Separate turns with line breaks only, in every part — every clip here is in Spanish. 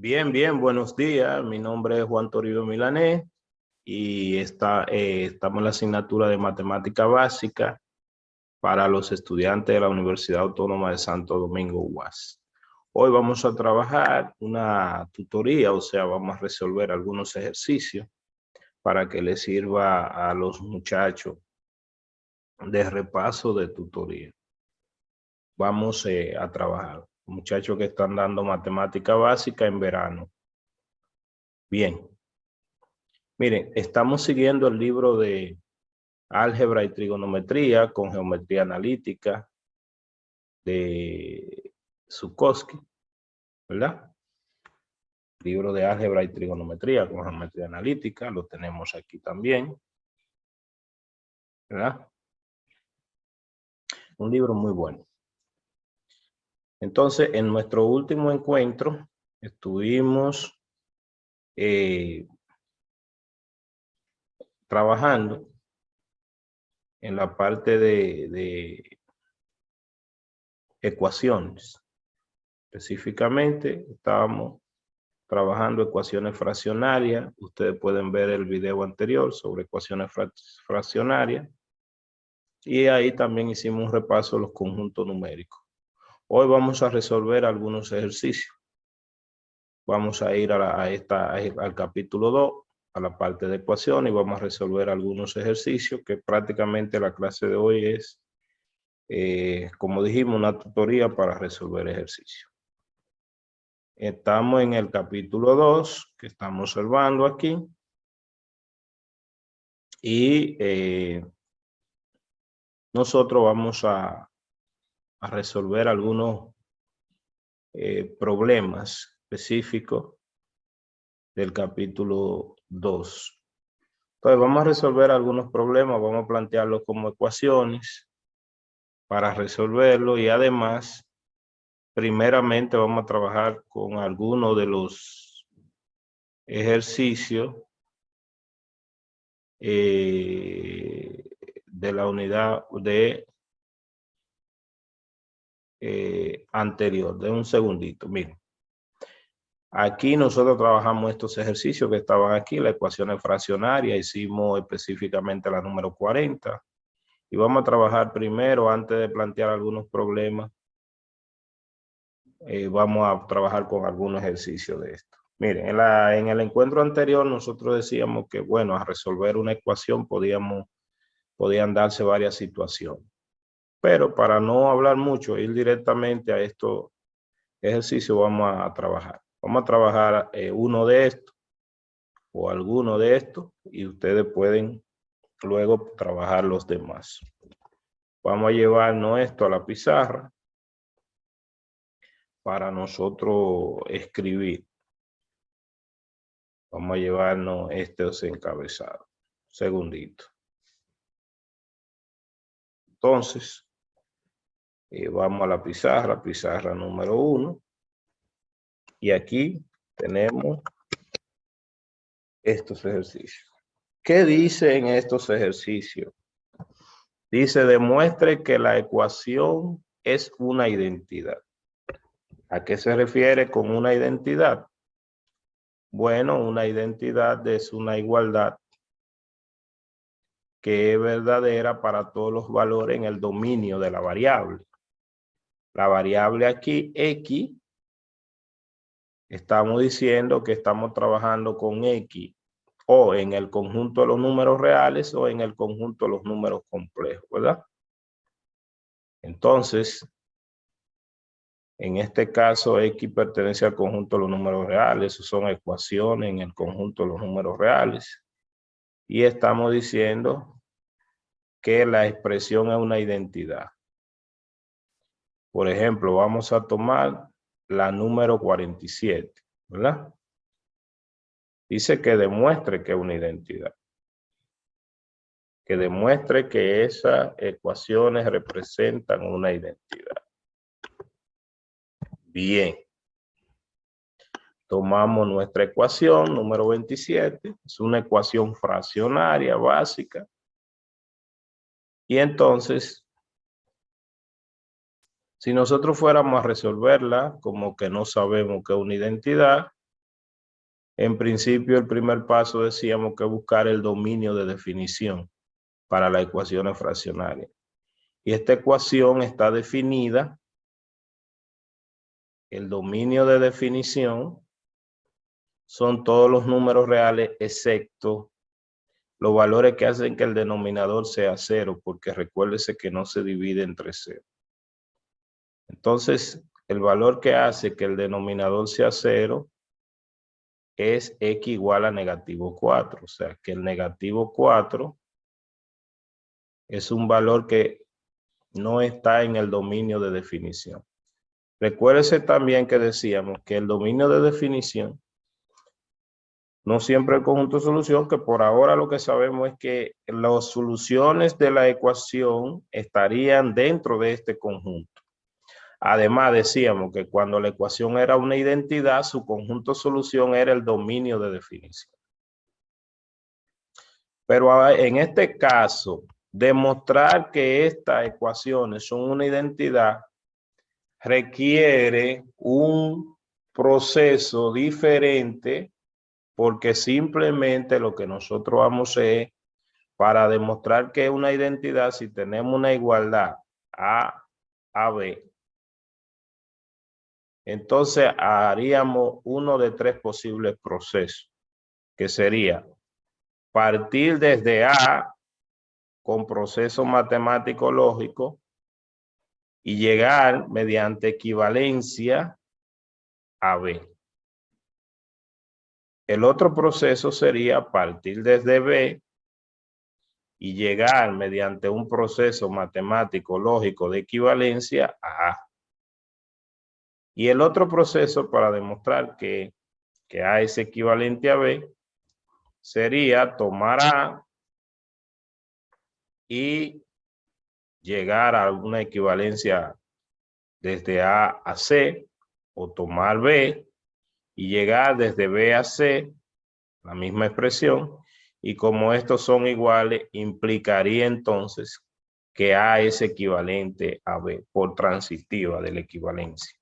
Bien, bien, buenos días. Mi nombre es Juan Toribio Milanés y estamos en la asignatura de Matemática Básica para los estudiantes de la Universidad Autónoma de Santo Domingo, UAS. Hoy vamos a trabajar una tutoría, o sea, vamos a resolver algunos ejercicios para que les sirva a los muchachos de repaso de tutoría. Vamos a trabajar. Muchachos que están dando matemática básica en verano. Bien. Miren, estamos siguiendo el libro de álgebra y trigonometría con geometría analítica de Zukoski, ¿verdad? Libro de álgebra y trigonometría con geometría analítica, lo tenemos aquí también, ¿verdad? Un libro muy bueno. Entonces, en nuestro último encuentro estuvimos trabajando en la parte de ecuaciones. Específicamente, estábamos trabajando ecuaciones fraccionarias. Ustedes pueden ver el video anterior sobre ecuaciones fraccionarias. Y ahí también hicimos un repaso de los conjuntos numéricos. Hoy vamos a resolver algunos ejercicios. Vamos a ir al capítulo 2, a la parte de ecuaciones, y vamos a resolver algunos ejercicios que prácticamente la clase de hoy es, como dijimos, una tutoría para resolver ejercicios. Estamos en el capítulo 2, que estamos observando aquí. Y nosotros vamos a resolver algunos problemas específicos del capítulo 2. Entonces vamos a resolver algunos problemas, vamos a plantearlos como ecuaciones para resolverlo, y además, primeramente vamos a trabajar con algunos de los ejercicios de la unidad de anterior. De un segundito, miren. Aquí nosotros trabajamos estos ejercicios que estaban aquí, la ecuación fraccionaria, hicimos específicamente la número 40. Y vamos a trabajar primero, antes de plantear algunos problemas, vamos a trabajar con algunos ejercicios de esto. Miren, en el encuentro anterior nosotros decíamos que, bueno, a resolver una ecuación podían darse varias situaciones. Pero para no hablar mucho, ir directamente a estos ejercicios, vamos a trabajar. Vamos a trabajar uno de estos o alguno de estos, y ustedes pueden luego trabajar los demás. Vamos a llevarnos esto a la pizarra para nosotros escribir. Vamos a llevarnos estos encabezados. Segundito. Entonces, vamos a la pizarra número 1. Y aquí tenemos estos ejercicios. ¿Qué dice en estos ejercicios? Dice, demuestre que la ecuación es una identidad. ¿A qué se refiere con una identidad? Bueno, una identidad es una igualdad que es verdadera para todos los valores en el dominio de la variable. La variable aquí, X, estamos diciendo que estamos trabajando con X o en el conjunto de los números reales o en el conjunto de los números complejos, ¿verdad? Entonces, en este caso, X pertenece al conjunto de los números reales. Esas son ecuaciones en el conjunto de los números reales. Y estamos diciendo que la expresión es una identidad. Por ejemplo, vamos a tomar la número 47, ¿verdad? Dice que demuestre que es una identidad. Que demuestre que esas ecuaciones representan una identidad. Bien. Tomamos nuestra ecuación número 27. Es una ecuación fraccionaria básica. Y entonces, si nosotros fuéramos a resolverla como que no sabemos qué es una identidad, En principio, el primer paso decíamos que buscar el dominio de definición para las ecuaciones fraccionarias. Y esta ecuación está definida, el dominio de definición son todos los números reales excepto los valores que hacen que el denominador sea cero, porque recuérdese que no se divide entre cero. Entonces, el valor que hace que el denominador sea cero es x igual a negativo 4. O sea, que el negativo 4 es un valor que no está en el dominio de definición. Recuérdese también que decíamos que el dominio de definición no siempre el conjunto de solución, que por ahora lo que sabemos es que las soluciones de la ecuación estarían dentro de este conjunto. Además, decíamos que cuando la ecuación era una identidad, su conjunto de solución era el dominio de definición. Pero en este caso, demostrar que estas ecuaciones son una identidad requiere un proceso diferente, porque simplemente lo que nosotros vamos a hacer para demostrar que es una identidad, si tenemos una igualdad A, B, entonces haríamos uno de tres posibles procesos, que sería partir desde A con proceso matemático lógico y llegar mediante equivalencia a B. El otro proceso sería partir desde B y llegar mediante un proceso matemático lógico de equivalencia a A. Y el otro proceso para demostrar que A es equivalente a B sería tomar A y llegar a una equivalencia desde A a C, o tomar B y llegar desde B a C, la misma expresión, y como estos son iguales, implicaría entonces que A es equivalente a B por transitiva de la equivalencia.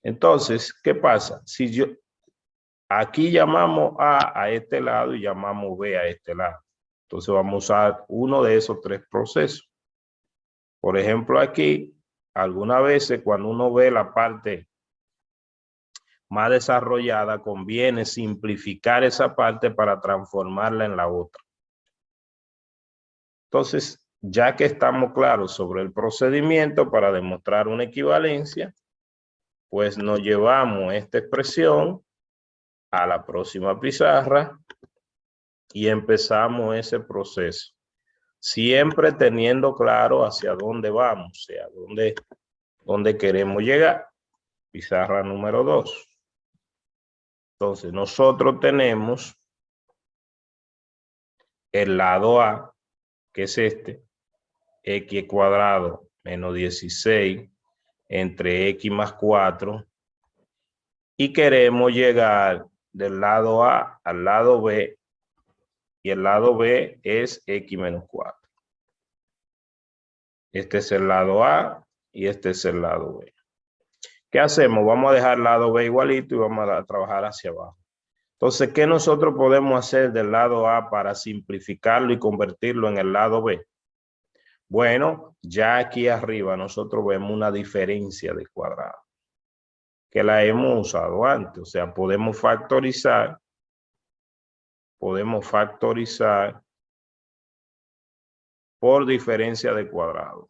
Entonces, ¿qué pasa? Si yo aquí llamamos A este lado y llamamos B a este lado, entonces vamos a usar uno de esos tres procesos. Por ejemplo, aquí, algunas veces cuando uno ve la parte más desarrollada, conviene simplificar esa parte para transformarla en la otra. Entonces, ya que estamos claros sobre el procedimiento para demostrar una equivalencia, pues nos llevamos esta expresión a la próxima pizarra y empezamos ese proceso. Siempre teniendo claro hacia dónde vamos, o sea, dónde queremos llegar. Pizarra número 2. Entonces, nosotros tenemos el lado A, que es este, x cuadrado menos 16 entre x más 4, y queremos llegar del lado A al lado B, y el lado B es x menos 4. Este es el lado A y este es el lado B. ¿Qué hacemos? Vamos a dejar el lado B igualito y vamos a trabajar hacia abajo. Entonces, ¿qué nosotros podemos hacer del lado A para simplificarlo y convertirlo en el lado B? Bueno, ya aquí arriba nosotros vemos una diferencia de cuadrado que la hemos usado antes. O sea, podemos factorizar por diferencia de cuadrado.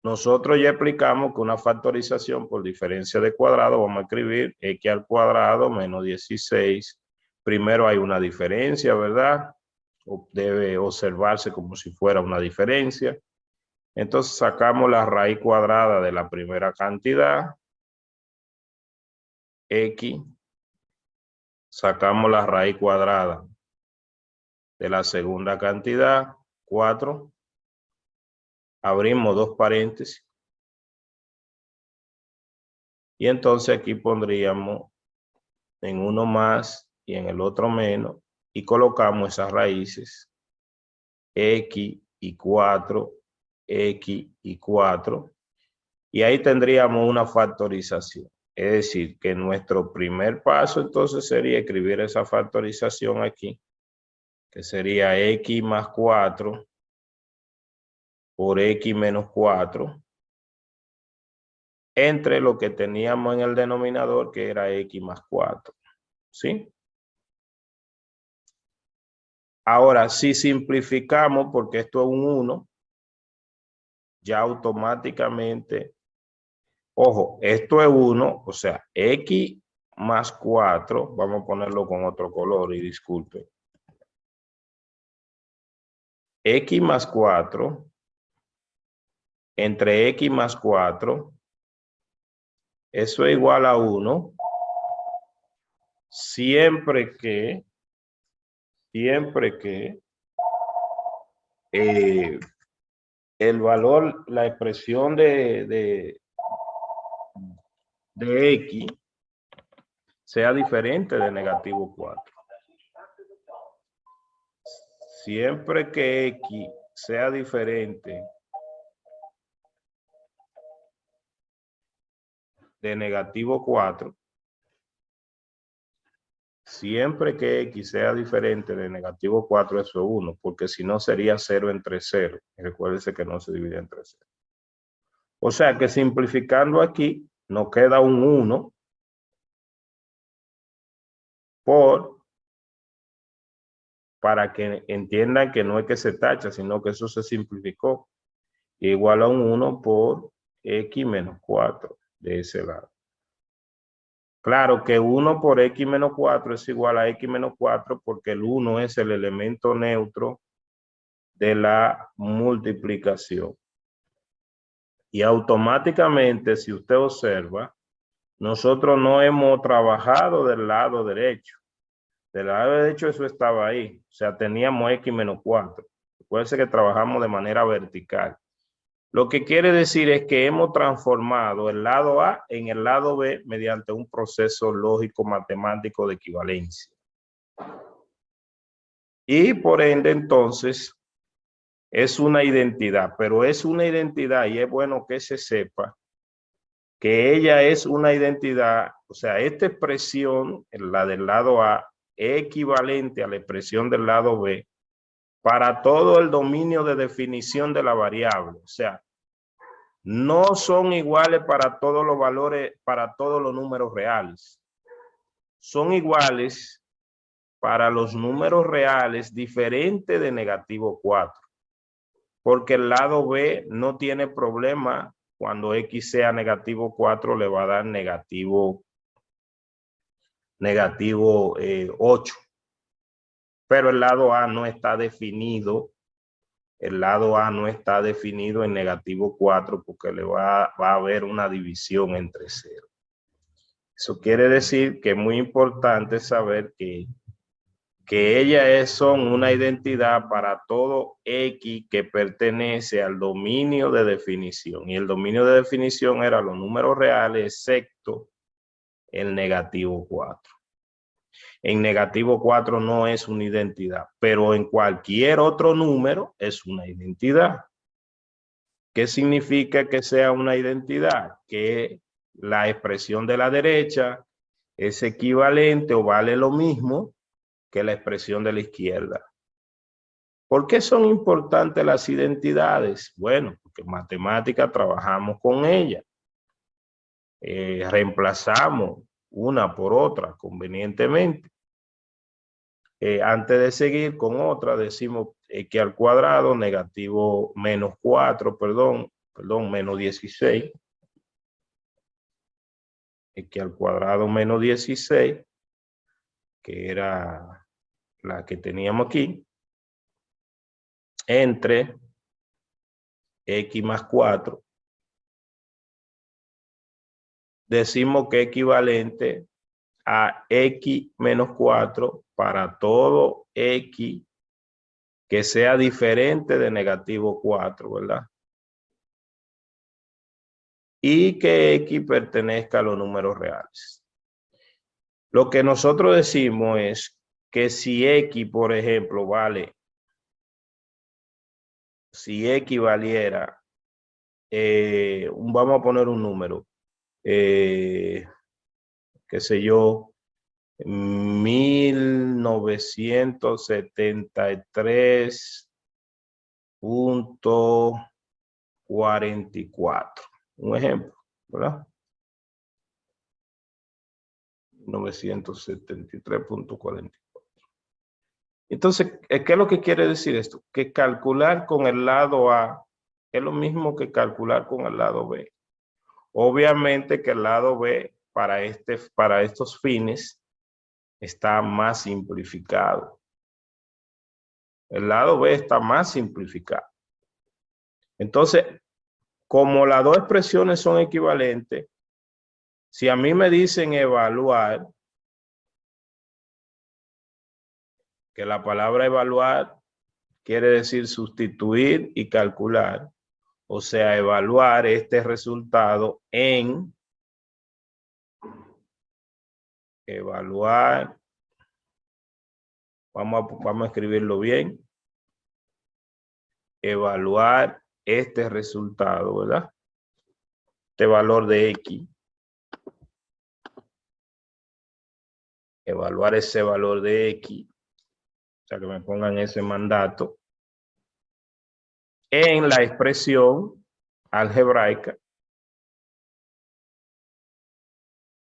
Nosotros ya explicamos que una factorización por diferencia de cuadrado, vamos a escribir x al cuadrado menos 16. Primero hay una diferencia, ¿verdad? Debe observarse como si fuera una diferencia. Entonces sacamos la raíz cuadrada de la primera cantidad, x. Sacamos la raíz cuadrada de la segunda cantidad, 4. Abrimos dos paréntesis. Y entonces aquí pondríamos en uno más y en el otro menos, y colocamos esas raíces, x y 4, x y 4, y ahí tendríamos una factorización. Es decir, que nuestro primer paso entonces sería escribir esa factorización aquí, que sería x más 4 por x menos 4, entre lo que teníamos en el denominador, que era x más 4. ¿Sí? Ahora, si simplificamos, porque esto es un 1, ya automáticamente, ojo, esto es 1, o sea, x más 4, vamos a ponerlo con otro color y disculpe. X más 4 entre x más 4, eso es igual a 1, siempre que el valor, la expresión de x sea diferente de negativo 4. Siempre que x sea diferente de negativo 4, siempre que x sea diferente de negativo 4, eso es 1, porque si no sería 0 entre 0. Recuérdense que no se divide entre 0. O sea que simplificando aquí, nos queda un 1 para que entiendan que no es que se tacha, sino que eso se simplificó. Igual a un 1 por x menos 4 de ese lado. Claro que 1 por x menos 4 es igual a x menos 4 porque el 1 es el elemento neutro de la multiplicación. Y automáticamente, si usted observa, nosotros no hemos trabajado del lado derecho. Del lado derecho eso estaba ahí. O sea, teníamos x menos 4. Recuerden que trabajamos de manera vertical. Lo que quiere decir es que hemos transformado el lado A en el lado B mediante un proceso lógico matemático de equivalencia. Y por ende, entonces, es una identidad, pero es una identidad y es bueno que se sepa que ella es una identidad, o sea, esta expresión, la del lado A, es equivalente a la expresión del lado B para todo el dominio de definición de la variable. O sea, no son iguales para todos los valores, para todos los números reales. Son iguales para los números reales diferentes de negativo 4. Porque el lado B no tiene problema. Cuando x sea negativo 4 le va a dar negativo 8. Pero el lado A no está definido. El lado A no está definido en negativo 4 porque le va a haber una división entre 0. Eso quiere decir que es muy importante saber que ellas son una identidad para todo X que pertenece al dominio de definición. Y el dominio de definición era los números reales excepto el negativo 4. En negativo 4 no es una identidad, pero en cualquier otro número es una identidad. ¿Qué significa que sea una identidad? Que la expresión de la derecha es equivalente o vale lo mismo que la expresión de la izquierda. ¿Por qué son importantes las identidades? Bueno, porque en matemática trabajamos con ellas. Reemplazamos una por otra convenientemente. Antes de seguir con otra, decimos que al cuadrado negativo menos 4, menos 16. Que al cuadrado menos 16, que era la que teníamos aquí, entre x más 4, decimos que es equivalente a x menos 4 para todo x que sea diferente de negativo 4, ¿verdad? Y que x pertenezca a los números reales. Lo que nosotros decimos es que si x, por ejemplo, si x valiera, vamos a poner un número, qué sé yo, 1973.44. Un ejemplo, ¿verdad? 1973.44. Entonces, ¿qué es lo que quiere decir esto? Que calcular con el lado A es lo mismo que calcular con el lado B. Obviamente que el lado B para estos fines está más simplificado. El lado B está más simplificado. Entonces, como las dos expresiones son equivalentes, si a mí me dicen evaluar, que la palabra evaluar quiere decir sustituir y calcular, o sea, evaluar este resultado en evaluar, vamos a escribirlo bien, evaluar este resultado, ¿verdad? Este valor de X, evaluar ese valor de X, o sea, que me pongan ese mandato, en la expresión algebraica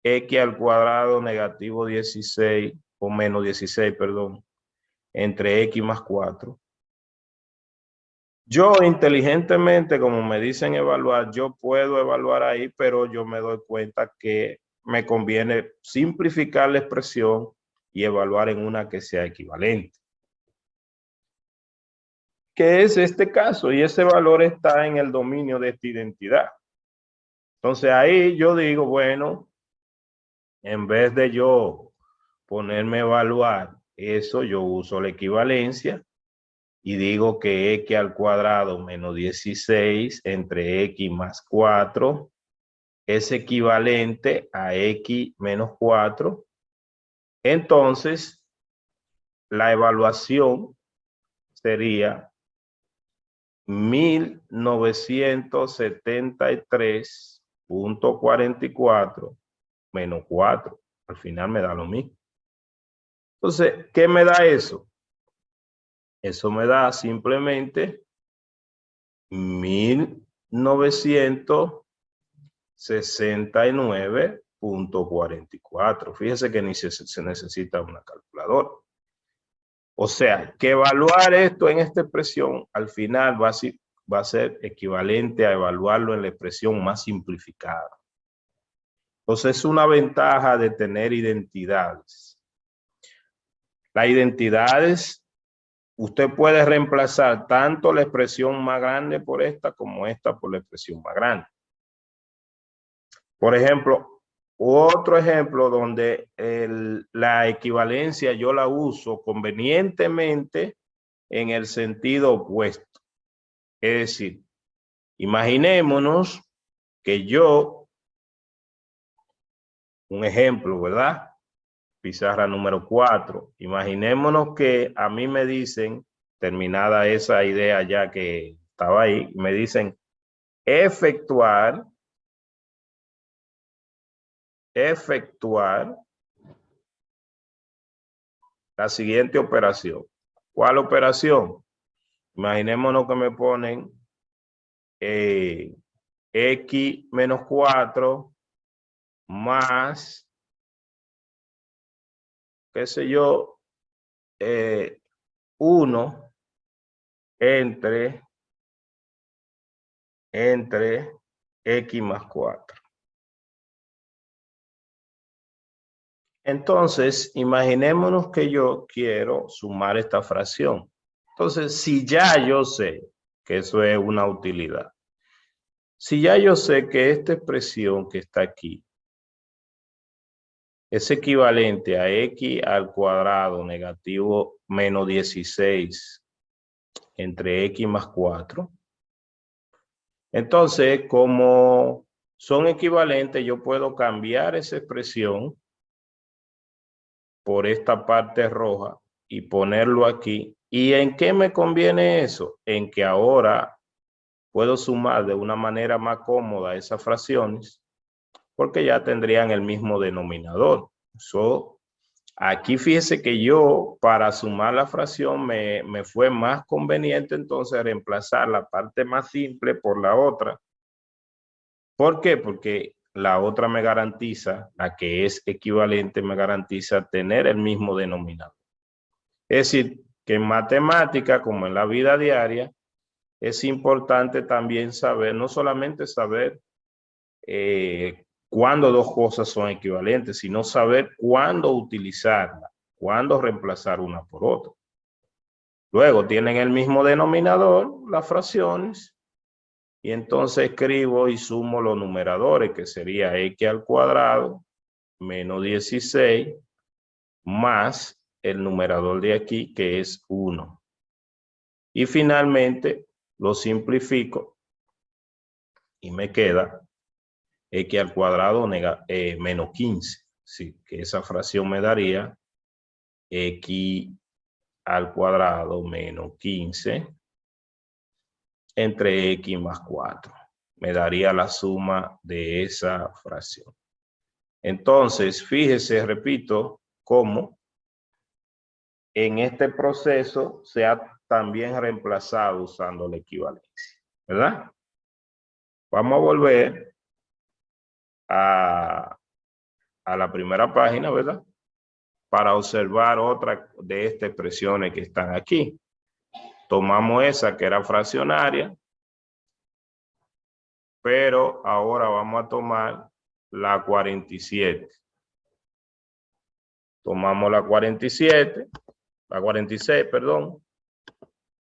X al cuadrado negativo 16, o menos 16, perdón, entre X más 4. Yo inteligentemente, como me dicen evaluar, yo puedo evaluar ahí, pero yo me doy cuenta que me conviene simplificar la expresión y evaluar en una que sea equivalente. ¿Qué es este caso? Y ese valor está en el dominio de esta identidad. Entonces ahí yo digo, bueno, en vez de yo ponerme a evaluar eso, yo uso la equivalencia y digo que X al cuadrado menos 16 entre X más 4 es equivalente a X menos 4. Entonces, la evaluación sería 1973.44 menos 4. Al final me da lo mismo. Entonces, ¿qué me da eso? Eso me da simplemente 1969.44. Fíjese que ni se necesita una calculadora. O sea, que evaluar esto en esta expresión al final va a ser equivalente a evaluarlo en la expresión más simplificada. Entonces es una ventaja de tener identidades. Las identidades, usted puede reemplazar tanto la expresión más grande por esta como esta por la expresión más grande. Por ejemplo, otro ejemplo donde la equivalencia yo la uso convenientemente en el sentido opuesto. Es decir, imaginémonos que yo, un ejemplo, ¿verdad? Pizarra número 4. Imaginémonos que a mí me dicen, terminada esa idea ya que estaba ahí, me dicen efectuar la siguiente operación. ¿Cuál operación? Imaginémonos que me ponen X menos 4 más, qué sé yo, 1 entre X más 4. Entonces, imaginémonos que yo quiero sumar esta fracción. Entonces, si ya yo sé que eso es una utilidad, si ya yo sé que esta expresión que está aquí es equivalente a X al cuadrado negativo menos 16 entre X más 4, entonces, como son equivalentes, yo puedo cambiar esa expresión por esta parte roja y ponerlo aquí. ¿Y en qué me conviene eso? En que ahora puedo sumar de una manera más cómoda esas fracciones, porque ya tendrían el mismo denominador. Aquí fíjese que yo, para sumar la fracción, me fue más conveniente entonces reemplazar la parte más simple por la otra. ¿Por qué? Porque la otra me garantiza, la que es equivalente, me garantiza tener el mismo denominador. Es decir, que en matemática, como en la vida diaria, es importante también saber, no solamente saber cuándo dos cosas son equivalentes, sino saber cuándo utilizarla, cuándo reemplazar una por otra. Luego tienen el mismo denominador, las fracciones, y entonces escribo y sumo los numeradores, que sería x al cuadrado menos 16 más el numerador de aquí, que es 1. Y finalmente lo simplifico y me queda x al cuadrado menos 15. Sí, que esa fracción me daría x al cuadrado menos 15 entre x más 4. Me daría la suma de esa fracción. Entonces, fíjese, repito, cómo en este proceso se ha también reemplazado usando la equivalencia, ¿verdad? Vamos a volver a la primera página, ¿verdad? Para observar otra de estas expresiones que están aquí. Tomamos esa que era fraccionaria, pero ahora vamos a tomar la 47. Tomamos la 47, la 46, perdón,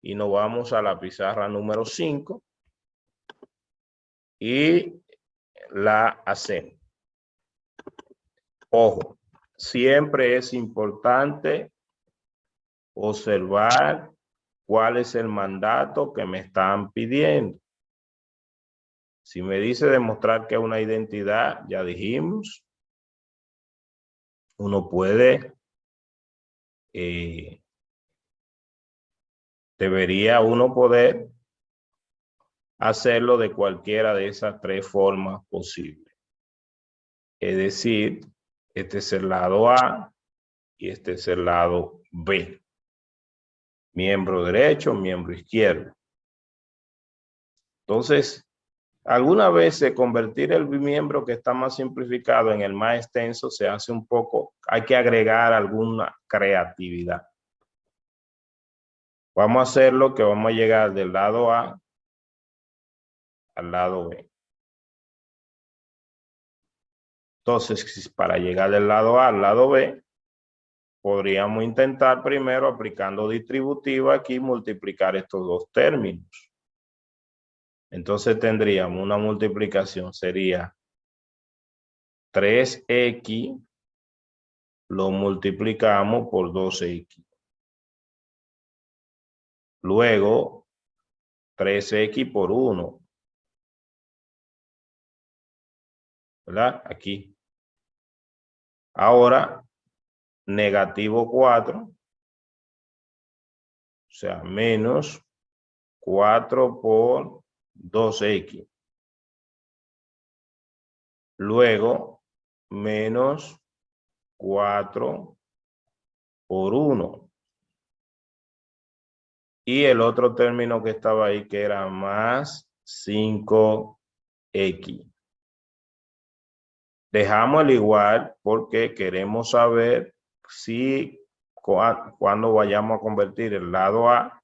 y nos vamos a la pizarra número 5 y la hacemos. Ojo, siempre es importante observar cuál es el mandato que me están pidiendo. Si me dice demostrar que es una identidad, ya dijimos, uno puede, debería uno poder hacerlo de cualquiera de esas tres formas posibles. Es decir, este es el lado A y este es el lado B. Miembro derecho, miembro izquierdo. Entonces, alguna vez convertir el miembro que está más simplificado en el más extenso se hace un poco, hay que agregar alguna creatividad. Vamos a hacerlo que vamos a llegar del lado A al lado B. Entonces, para llegar del lado A al lado B, podríamos intentar primero, aplicando distributiva aquí, multiplicar estos dos términos. Entonces tendríamos una multiplicación, sería 3x, lo multiplicamos por 2x. Luego, 3x por 1. ¿Verdad? Aquí. Ahora, negativo 4. O sea, menos 4 por 2x. Luego, menos 4 por 1. Y el otro término que estaba ahí, que era más 5x. Dejamos el igual porque queremos saber si cuando vayamos a convertir el lado A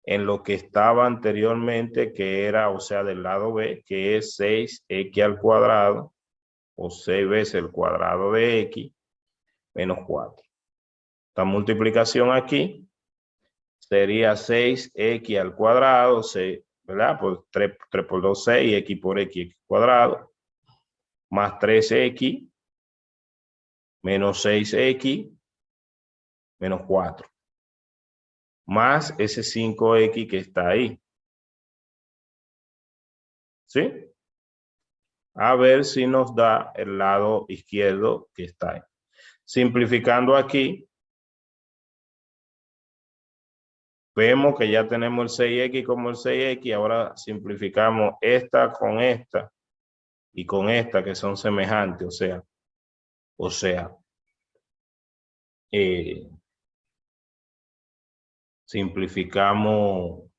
en lo que estaba anteriormente, que era, o sea, del lado B, que es 6x al cuadrado, o 6 veces el cuadrado de x, menos 4. Esta multiplicación aquí sería 6x al cuadrado, ¿verdad? Pues 3 por 2, 6, x por x cuadrado, más 3x, menos 6x, menos 4. Más ese 5x que está ahí. ¿Sí? A ver si nos da el lado izquierdo que está ahí. Simplificando aquí, vemos que ya tenemos el 6x como el 6x. Ahora simplificamos esta con esta. y con esta que son semejantes, o sea, simplificamos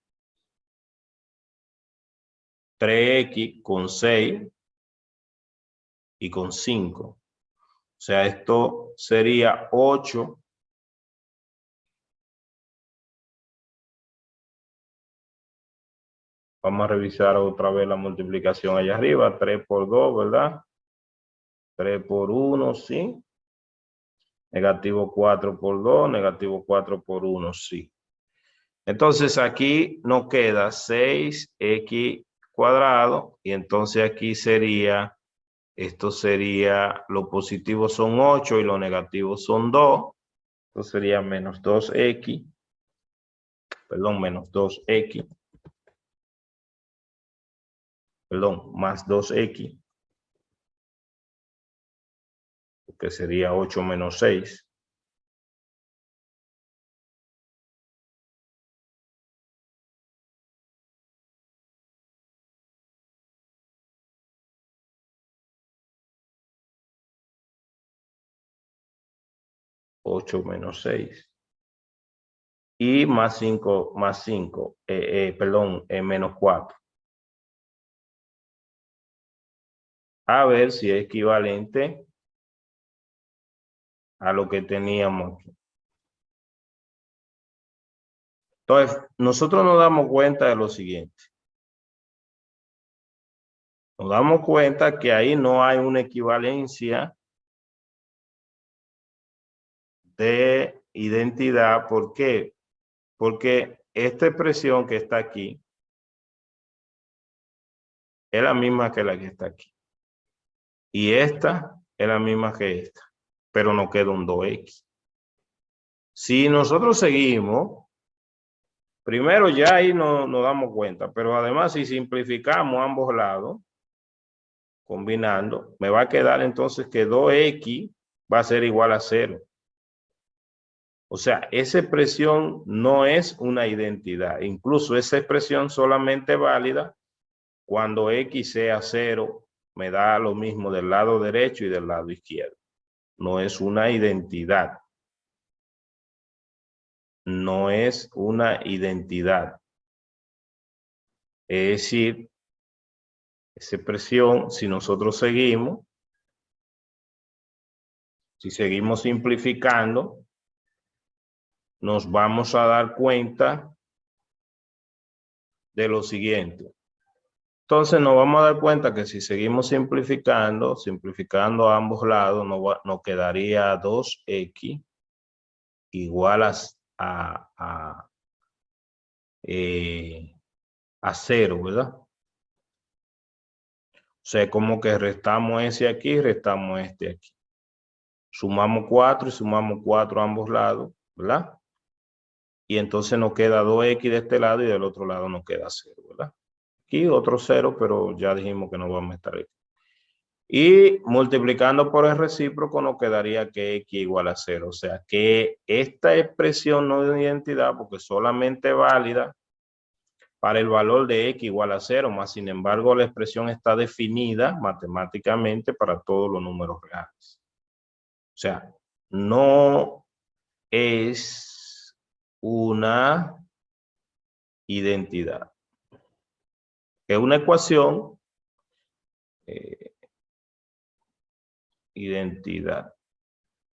3x con 6 y con 5. O sea, esto sería 8 . Vamos a revisar otra vez la multiplicación allá arriba. 3 por 2, ¿verdad? 3 por 1, sí. Negativo 4 por 2, negativo 4 por 1, sí. Entonces aquí nos queda 6x cuadrado y entonces aquí sería, esto sería, los positivos son 8 y los negativos son 2. Esto sería menos 2x, perdón, menos 2x, perdón, más 2x, que sería 8 menos 6. Menos 6. Y más 5, menos 4. A ver si es equivalente a lo que teníamos aquí. Entonces, nosotros nos damos cuenta de lo siguiente. Nos damos cuenta que ahí no hay una equivalencia de identidad. ¿Por qué? Porque esta expresión que está aquí es la misma que la que está aquí. Y esta es la misma que esta. Pero nos queda un 2x. Si nosotros seguimos, primero ya ahí nos damos cuenta, pero además si simplificamos ambos lados, combinando, me va a quedar entonces que 2x va a ser igual a 0. O sea, esa expresión no es una identidad. Incluso esa expresión solamente válida cuando x sea 0, me da lo mismo del lado derecho y del lado izquierdo. No es una identidad. No es una identidad. Es decir, esa expresión, si nosotros seguimos, si seguimos simplificando, nos vamos a dar cuenta de lo siguiente. Entonces nos vamos a dar cuenta que si seguimos simplificando a ambos lados, nos quedaría 2x igual a 0, ¿verdad? O sea, como que restamos ese aquí y restamos este aquí. Sumamos 4 y sumamos 4 a ambos lados, ¿verdad? Y entonces nos queda 2x de este lado y del otro lado nos queda 0, ¿verdad? Aquí otro 0, pero ya dijimos que no vamos a estar aquí. Y multiplicando por el recíproco nos quedaría que x igual a 0. O sea que esta expresión no es una identidad porque solamente es válida para el valor de x igual a 0, más sin embargo la expresión está definida matemáticamente para todos los números reales. O sea, no es una identidad. Es una ecuación, identidad.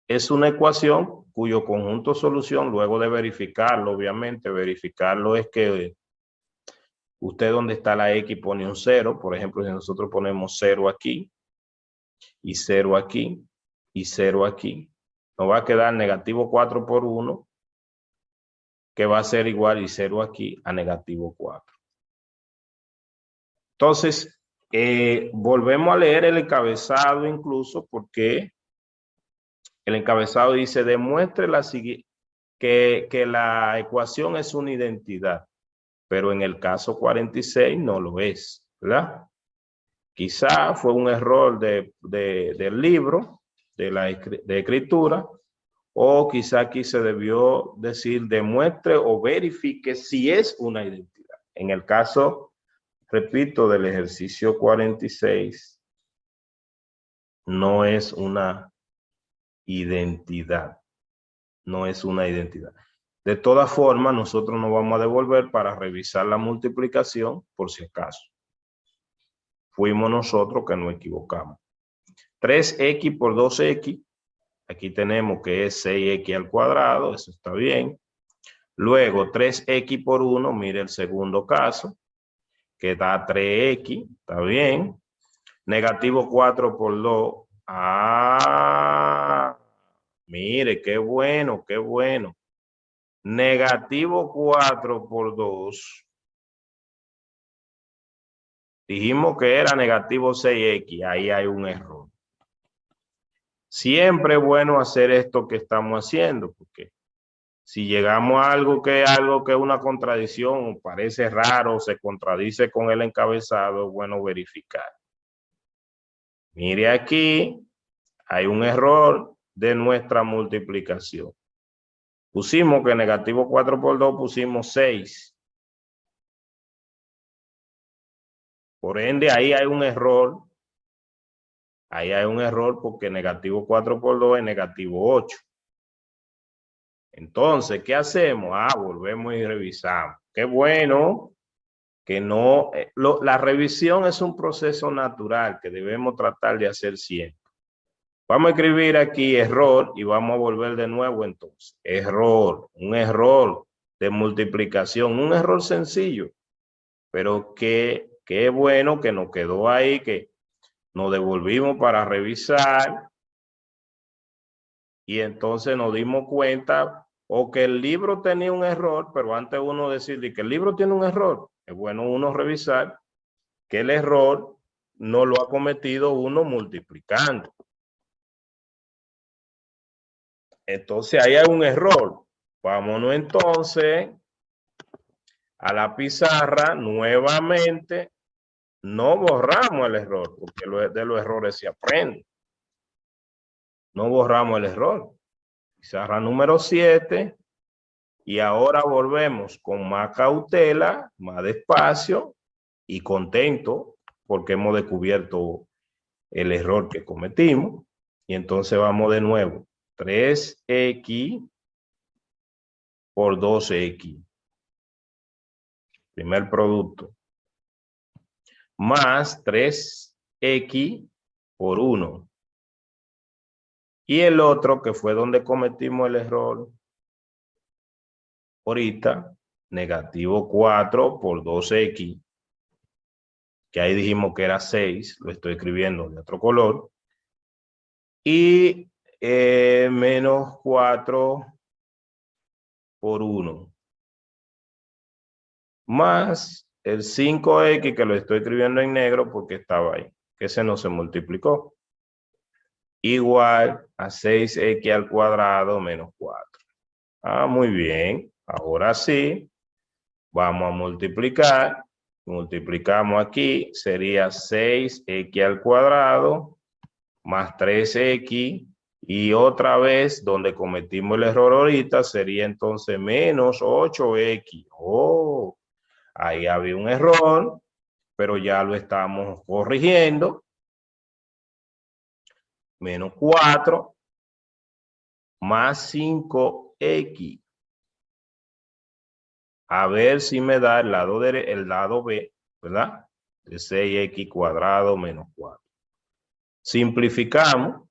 Es una ecuación cuyo conjunto solución, luego de verificarlo, obviamente, verificarlo es que usted donde está la x pone un 0. Por ejemplo, si nosotros ponemos 0 aquí, y 0 aquí, y 0 aquí, nos va a quedar negativo 4 por 1, que va a ser igual y 0 aquí a negativo 4. Entonces, volvemos a leer el encabezado incluso porque el encabezado dice, demuestre que la ecuación es una identidad, pero en el caso 46 no lo es, ¿verdad? Quizá fue un error del libro, de escritura, o quizá aquí se debió decir demuestre o verifique si es una identidad. En el caso, repito, del ejercicio 46, no es una identidad. No es una identidad. De todas formas, nosotros nos vamos a devolver para revisar la multiplicación por si acaso. Fuimos nosotros que nos equivocamos. 3x por 2x. Aquí tenemos que es 6x al cuadrado. Eso está bien. Luego 3x por 1. Mire el segundo caso, que da 3x. Está bien. Negativo 4 por 2. Ah, mire, qué bueno, qué bueno. Negativo 4 por 2. Dijimos que era negativo 6x. Ahí hay un error. Siempre es bueno hacer esto que estamos haciendo, porque si llegamos a algo que es una contradicción, parece raro, se contradice con el encabezado, es bueno verificar. Mire aquí, hay un error de nuestra multiplicación. Pusimos que negativo 4 por 2, pusimos 6. Por ende, ahí hay un error. Ahí hay un error porque negativo 4 por 2 es negativo 8. Entonces, ¿qué hacemos? Volvemos y revisamos. Qué bueno que no... la revisión es un proceso natural que debemos tratar de hacer siempre. Vamos a escribir aquí error y vamos a volver de nuevo entonces. Error, un error de multiplicación, un error sencillo, pero qué bueno que nos quedó ahí, que nos devolvimos para revisar y entonces nos dimos cuenta o que el libro tenía un error, pero antes uno decir que el libro tiene un error, es bueno uno revisar que el error no lo ha cometido uno multiplicando. Entonces ahí hay un error. Vámonos entonces a la pizarra nuevamente. No borramos el error, porque de los errores se aprende. No borramos el error. Pizarra número 7. Y ahora volvemos con más cautela, más despacio y contento porque hemos descubierto el error que cometimos. Y entonces vamos de nuevo. 3x por 2x. Primer producto. Más 3x por 1. Y el otro, que fue donde cometimos el error ahorita, negativo 4 por 2x, que ahí dijimos que era 6, lo estoy escribiendo de otro color, y menos 4 por 1, más el 5x, que lo estoy escribiendo en negro porque estaba ahí, que ese no se multiplicó, igual a 6x al cuadrado menos 4. Muy bien. Ahora sí, vamos a multiplicar. Multiplicamos aquí, sería 6x al cuadrado más 3x. Y otra vez, donde cometimos el error ahorita, sería entonces menos 8x. Ahí había un error, pero ya lo estamos corrigiendo. Menos 4 más 5x. A ver si me da el lado B, ¿verdad? De 6x cuadrado menos 4. Simplificamos.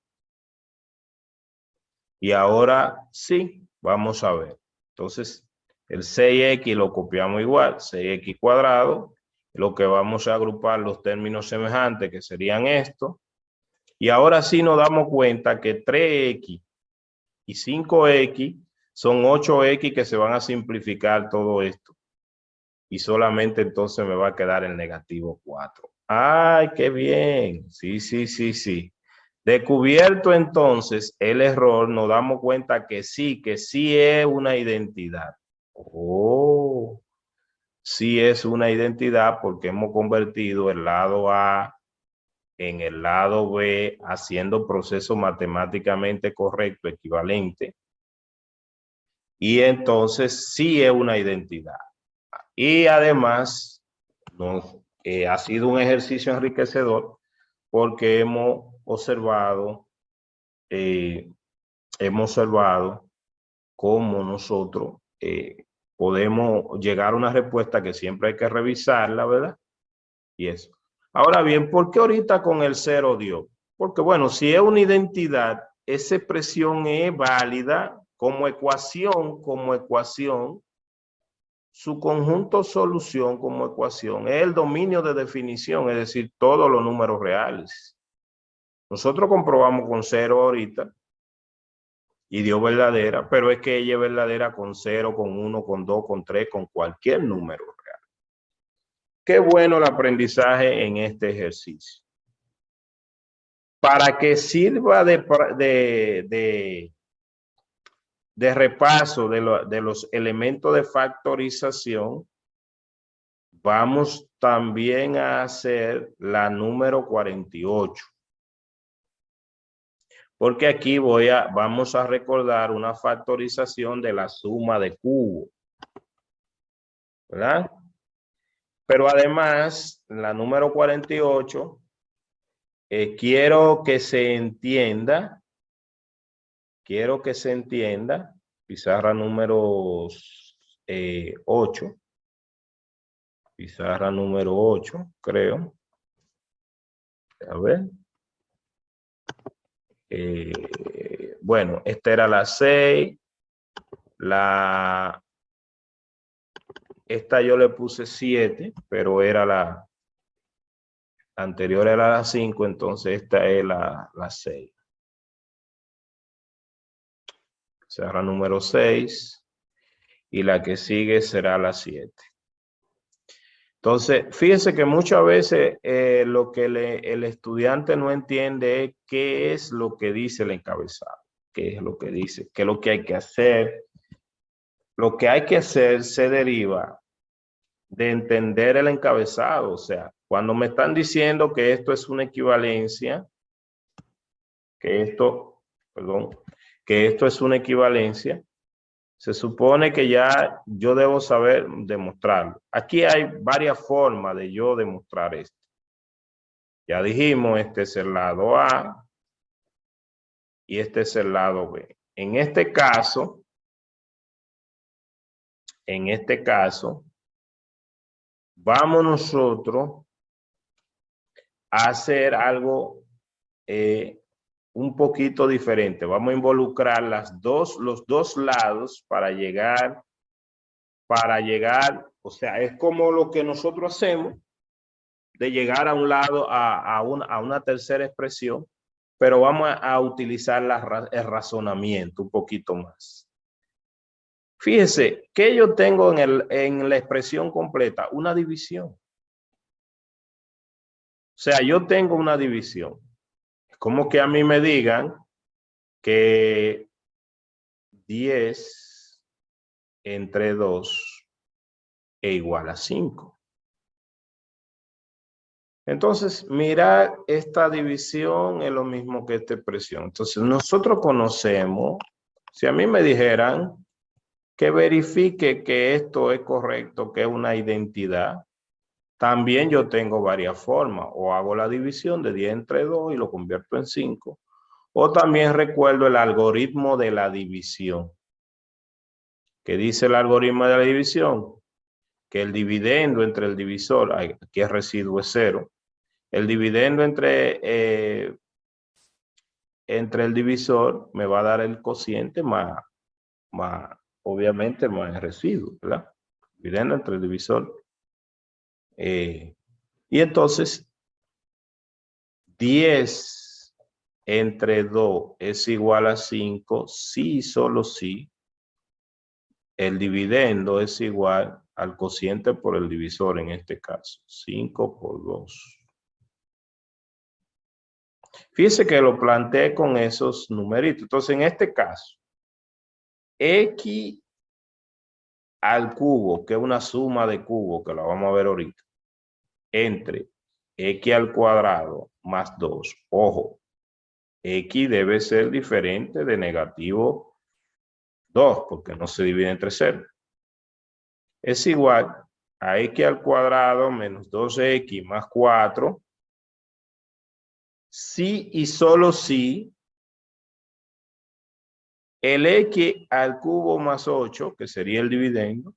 Y ahora sí, vamos a ver. Entonces, el 6x lo copiamos igual, 6x cuadrado. Lo que vamos a agrupar los términos semejantes, que serían estos. Y ahora sí nos damos cuenta que 3x y 5x son 8x que se van a simplificar todo esto. Y solamente entonces me va a quedar el negativo 4. ¡Ay, qué bien! Sí. Descubierto entonces el error, nos damos cuenta que sí es una identidad. Sí es una identidad porque hemos convertido el lado A en el lado B, haciendo proceso matemáticamente correcto, equivalente. Y entonces sí es una identidad. Y además ha sido un ejercicio enriquecedor porque hemos observado cómo nosotros podemos llegar a una respuesta que siempre hay que revisarla, ¿verdad? Y eso. Ahora bien, ¿por qué ahorita con el 0 dio? Porque bueno, si es una identidad, esa expresión es válida como ecuación, su conjunto solución como ecuación es el dominio de definición, es decir, todos los números reales. Nosotros comprobamos con 0 ahorita y dio verdadera, pero es que ella es verdadera con 0, con 1, con 2, con 3, con cualquier número real. Qué bueno el aprendizaje en este ejercicio. Para que sirva de repaso de los elementos de factorización, vamos también a hacer la número 48. Porque aquí vamos a recordar una factorización de la suma de cubo, ¿verdad? Pero además, la número 48, quiero que se entienda, pizarra número 8, pizarra número 8, creo. A ver. Bueno, esta era la 6, esta yo le puse 7, pero era la anterior era la 5, entonces esta es la 6. Será número 6 y la que sigue será la 7. Entonces, fíjense que muchas veces lo que el estudiante no entiende es qué es lo que dice el encabezado, qué es lo que dice, qué es lo que hay que hacer. Lo que hay que hacer se deriva de entender el encabezado. O sea, cuando me están diciendo que esto es una equivalencia, que esto es una equivalencia, se supone que ya yo debo saber demostrarlo. Aquí hay varias formas de yo demostrar esto. Ya dijimos, este es el lado A y este es el lado B. En este caso, vamos nosotros a hacer algo un poquito diferente. Vamos a involucrar los dos lados para llegar, o sea, es como lo que nosotros hacemos de llegar a un lado a una tercera expresión, pero vamos a utilizar el razonamiento un poquito más. Fíjese que yo tengo en la expresión completa una división. O sea, yo tengo una división. Es como que a mí me digan que 10 entre 2 es igual a 5. Entonces, mira, esta división es lo mismo que esta expresión. Entonces, nosotros conocemos, si a mí me dijeran que verifique que esto es correcto, que es una identidad, también yo tengo varias formas. O hago la división de 10 entre 2 y lo convierto en 5. O también recuerdo el algoritmo de la división. ¿Qué dice el algoritmo de la división? Que el dividendo entre el divisor, aquí el residuo es 0, el dividendo entre el divisor me va a dar el cociente más obviamente, más el residuo, ¿verdad? Dividendo entre el divisor. Y entonces, 10 entre 2 es igual a 5, sí, solo sí. El dividendo es igual al cociente por el divisor en este caso, 5 por 2. Fíjese que lo planteé con esos numeritos. Entonces, en este caso, x al cubo, que es una suma de cubos, que la vamos a ver ahorita, entre x al cuadrado más 2. Ojo, x debe ser diferente de negativo 2, porque no se divide entre 0. Es igual a x al cuadrado menos 2x más 4 si y solo si el x al cubo más 8, que sería el dividendo,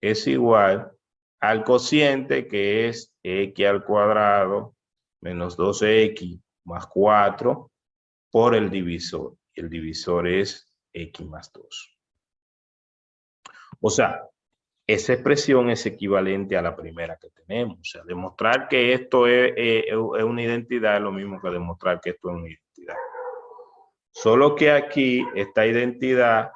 es igual al cociente, que es x al cuadrado menos 12x más 4 por el divisor. El divisor es x más 2. O sea, esa expresión es equivalente a la primera que tenemos. O sea, demostrar que esto es una identidad es lo mismo que demostrar que esto es una identidad. Solo que aquí esta identidad,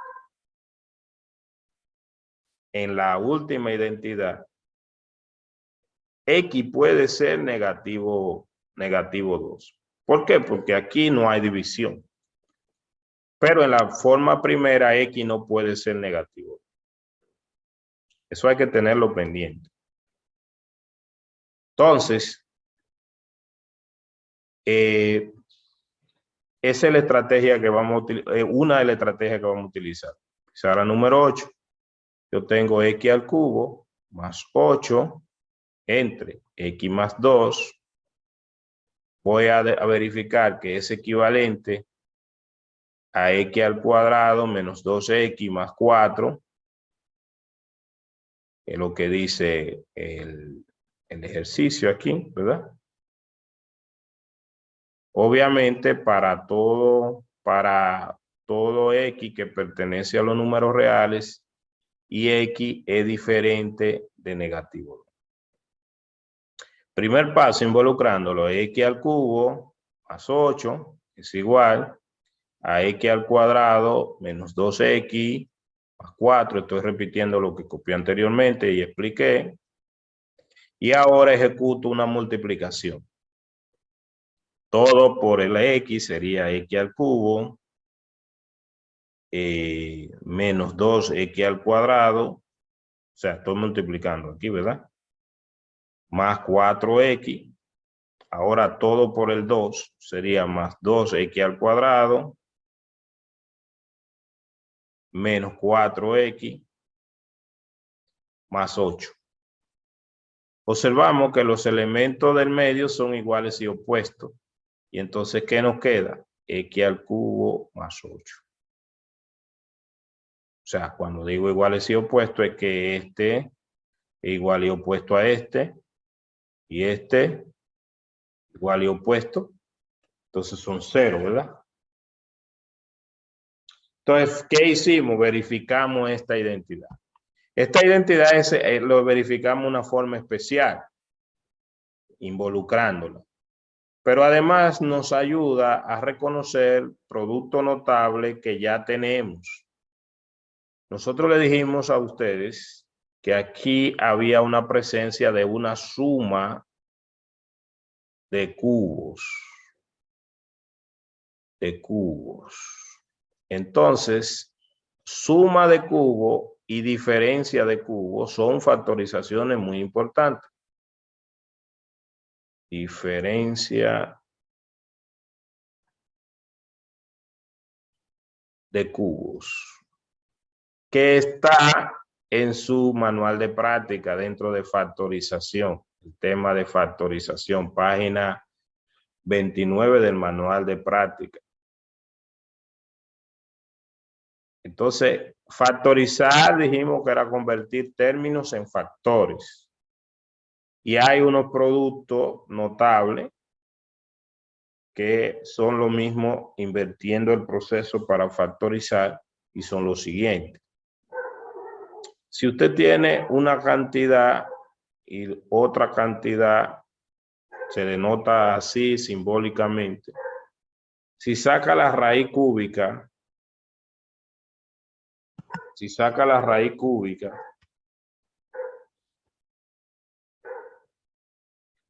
en la última identidad, x puede ser negativo 2. ¿Por qué? Porque aquí no hay división. Pero en la forma primera, x no puede ser negativo. Eso hay que tenerlo pendiente. Entonces, esa es la estrategia que vamos a utilizar, una de las estrategias que vamos a utilizar. Quizá la número 8. Yo tengo x al cubo más 8 entre x más 2. Voy a verificar que es equivalente a x al cuadrado menos 2x más 4, que es lo que dice el ejercicio aquí, ¿verdad? Obviamente para todo x que pertenece a los números reales, y x es diferente de negativo. Primer paso, involucrándolo, x al cubo más 8 es igual a x al cuadrado menos 2x más 4. Estoy repitiendo lo que copié anteriormente y expliqué. Y ahora ejecuto una multiplicación. Todo por el x sería x al cubo menos 2x al cuadrado. O sea, estoy multiplicando aquí, ¿verdad? Más 4x. Ahora todo por el 2 sería más 2x al cuadrado menos 4x más 8. Observamos que los elementos del medio son iguales y opuestos. Y entonces, ¿qué nos queda? X al cubo más 8. O sea, cuando digo iguales y opuestos es que este es igual y opuesto a este. Y este igual y opuesto. Entonces son 0, ¿verdad? Entonces, ¿qué hicimos? Verificamos esta identidad. Esta identidad lo verificamos de una forma especial, involucrándola. Pero además nos ayuda a reconocer producto notable que ya tenemos. Nosotros le dijimos a ustedes que aquí había una presencia de una suma de cubos. Entonces, suma de cubo y diferencia de cubo son factorizaciones muy importantes. Diferencia de cubos, que está en su manual de práctica dentro de factorización. El tema de factorización, página 29 del manual de práctica. Entonces, factorizar dijimos que era convertir términos en factores. Y hay unos productos notables que son lo mismo invirtiendo el proceso para factorizar, y son los siguientes. Si usted tiene una cantidad y otra cantidad, se denota así simbólicamente. Si saca la raíz cúbica,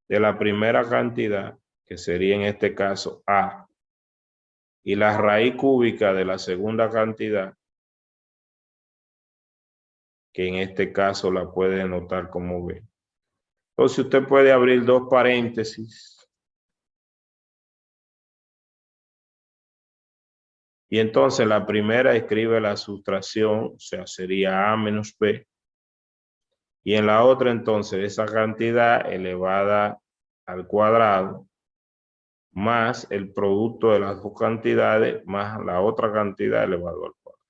de la primera cantidad, que sería en este caso A, y la raíz cúbica de la segunda cantidad, que en este caso la puede denotar como B. Entonces usted puede abrir dos paréntesis y entonces la primera escribe la sustracción, o sea, sería A menos B. Y en la otra entonces esa cantidad elevada al cuadrado más el producto de las dos cantidades más la otra cantidad elevado al cuadrado.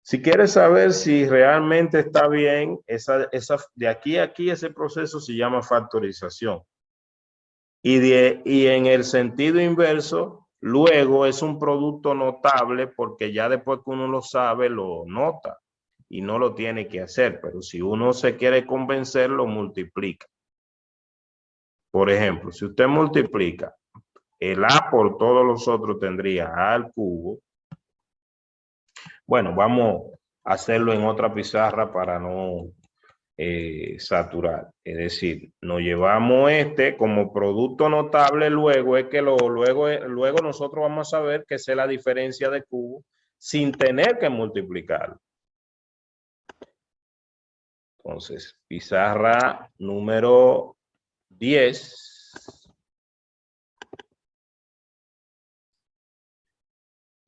Si quieres saber si realmente está bien, de aquí a aquí ese proceso se llama factorización. Y en el sentido inverso, luego es un producto notable porque ya después que uno lo sabe, lo nota y no lo tiene que hacer. Pero si uno se quiere convencer, lo multiplica. Por ejemplo, si usted multiplica el A por todos los otros, tendría A al cubo. Bueno, vamos a hacerlo en otra pizarra para no saturar. Es decir, nos llevamos este como producto notable, luego es que luego nosotros vamos a saber que esa es la diferencia de cubo sin tener que multiplicarlo. Entonces, pizarra número 10.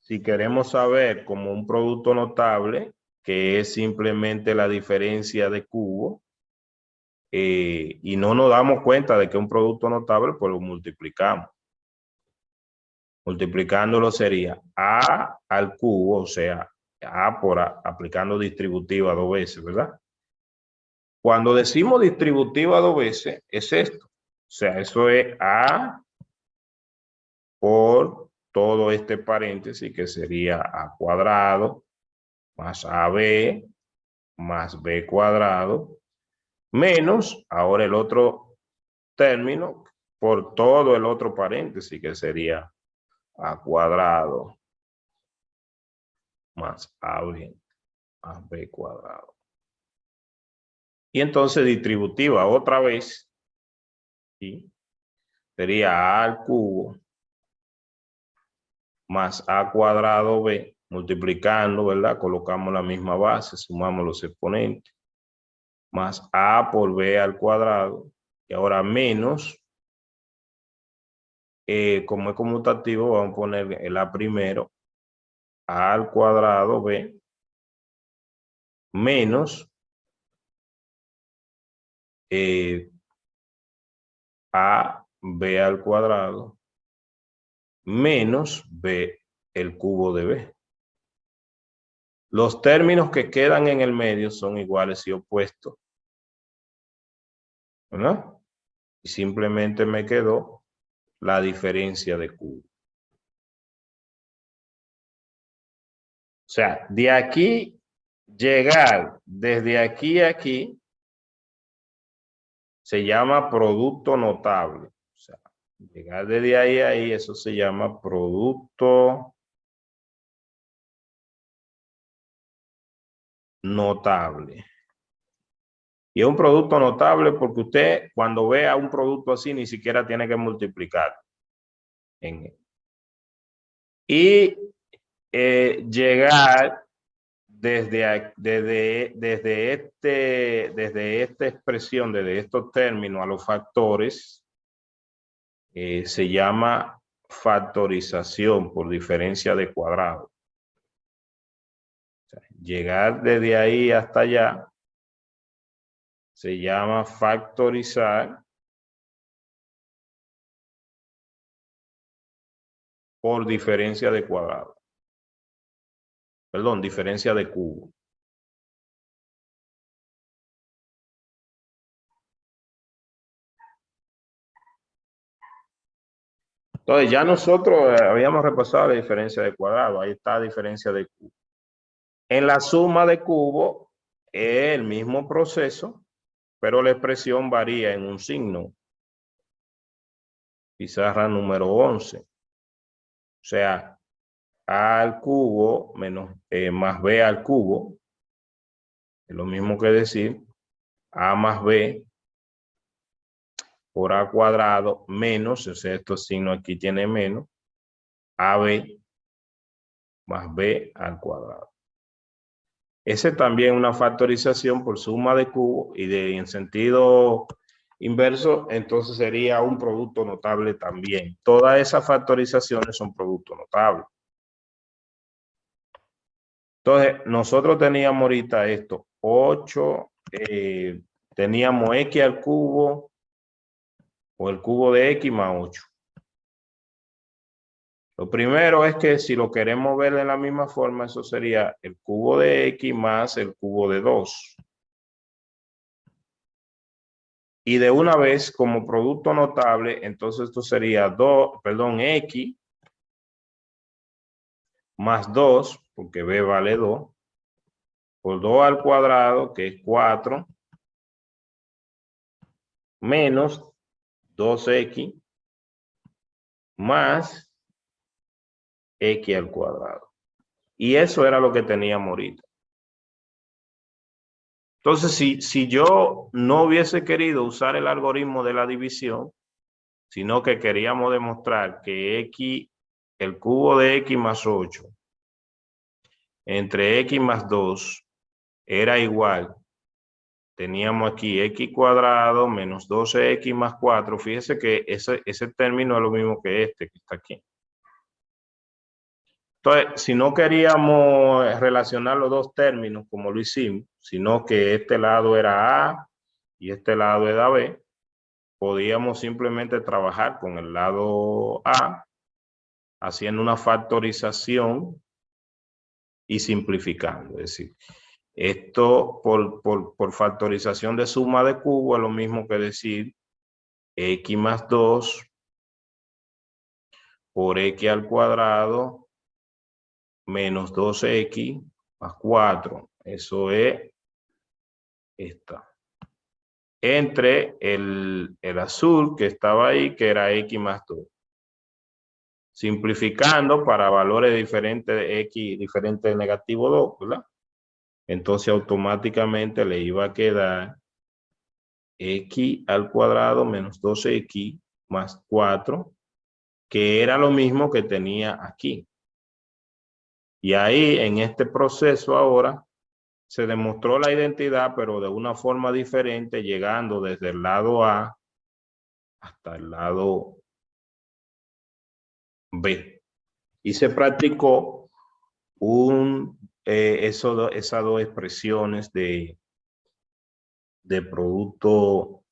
Si queremos saber como un producto notable, que es simplemente la diferencia de cubo, y no nos damos cuenta de que es un producto notable, pues lo multiplicamos. Multiplicándolo sería A al cubo, o sea, A por A, aplicando distributiva 2 veces, ¿verdad? Cuando decimos distributiva 2 veces, es esto. O sea, eso es A por todo este paréntesis, que sería A cuadrado más AB más B cuadrado, menos, ahora el otro término, por todo el otro paréntesis, que sería A cuadrado más AB más B cuadrado. Y entonces distributiva otra vez, ¿sí? Sería A al cubo más A cuadrado B, multiplicando, ¿verdad? Colocamos la misma base, sumamos los exponentes, más A por B al cuadrado, y ahora menos, como es conmutativo, vamos a poner el A primero, A al cuadrado B, menos A B al cuadrado, menos B el cubo de B. Los términos que quedan en el medio son iguales y opuestos, ¿verdad? Y simplemente me quedó la diferencia de cubo. O sea, de aquí, llegar desde aquí a aquí, se llama producto notable. O sea, llegar desde ahí a ahí, eso se llama producto notable. Y es un producto notable porque usted, cuando vea un producto así, ni siquiera tiene que multiplicar. Y llegar desde esta expresión, desde estos términos a los factores, se llama factorización por diferencia de cuadrado. O sea, llegar desde ahí hasta allá se llama factorizar por diferencia de cuadrado. Perdón, diferencia de cubo. Entonces ya nosotros habíamos repasado la diferencia de cuadrado. Ahí está la diferencia de cubo. En la suma de cubo es el mismo proceso, pero la expresión varía en un signo. Pizarra número 11. O sea, A al cubo menos más B al cubo. Es lo mismo que decir A más B por A cuadrado menos, o sea, estos signos aquí tiene menos, AB más B al cuadrado. Ese también es una factorización por suma de cubo y en sentido inverso, entonces sería un producto notable también. Todas esas factorizaciones son productos notables. Entonces, nosotros teníamos ahorita esto, 8, teníamos X al cubo o el cubo de X más 8. Lo primero es que si lo queremos ver de la misma forma, eso sería el cubo de X más el cubo de 2. Y de una vez, como producto notable, entonces esto sería X más 2, porque B vale 2, por 2 al cuadrado, que es 4, menos 2X más X al cuadrado. Y eso era lo que teníamos ahorita. Entonces, si yo no hubiese querido usar el algoritmo de la división, sino que queríamos demostrar que X, el cubo de X más 8, entre X más 2, era igual. Teníamos aquí X cuadrado menos 12X más 4. Fíjese que ese término es lo mismo que este que está aquí. Entonces, si no queríamos relacionar los dos términos como lo hicimos, sino que este lado era A y este lado era B, podíamos simplemente trabajar con el lado A, haciendo una factorización y simplificando. Es decir, esto por factorización de suma de cubo es lo mismo que decir X más 2 por X al cuadrado menos 12X más 4. Eso es esta. Entre el azul que estaba ahí, que era X más 2. Simplificando para valores diferentes de X, diferente de negativo 2, ¿verdad? Entonces automáticamente le iba a quedar X al cuadrado menos 12X más 4, que era lo mismo que tenía aquí. Y ahí, en este proceso ahora, se demostró la identidad, pero de una forma diferente, llegando desde el lado A hasta el lado B. Y se practicó esas dos expresiones de producto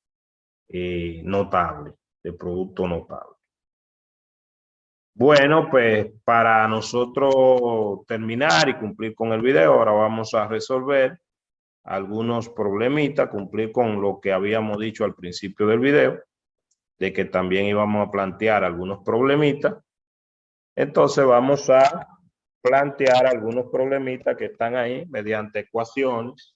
notable, de producto notable. Bueno, pues para nosotros terminar y cumplir con el video, ahora vamos a resolver algunos problemitas, cumplir con lo que habíamos dicho al principio del video, de que también íbamos a plantear algunos problemitas. Entonces vamos a plantear algunos problemitas que están ahí mediante ecuaciones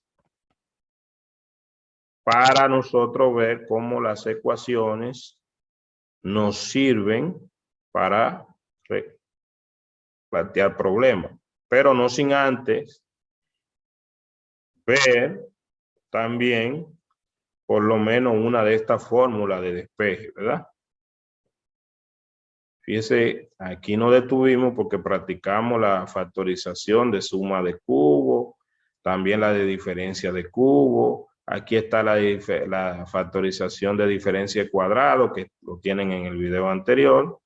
para nosotros ver cómo las ecuaciones nos sirven para plantear problemas, pero no sin antes ver también por lo menos una de estas fórmulas de despeje, ¿verdad? Fíjese, aquí nos detuvimos porque practicamos la factorización de suma de cubo, también la de diferencia de cubo. Aquí está la factorización de diferencia de cuadrado, que lo tienen en el video anterior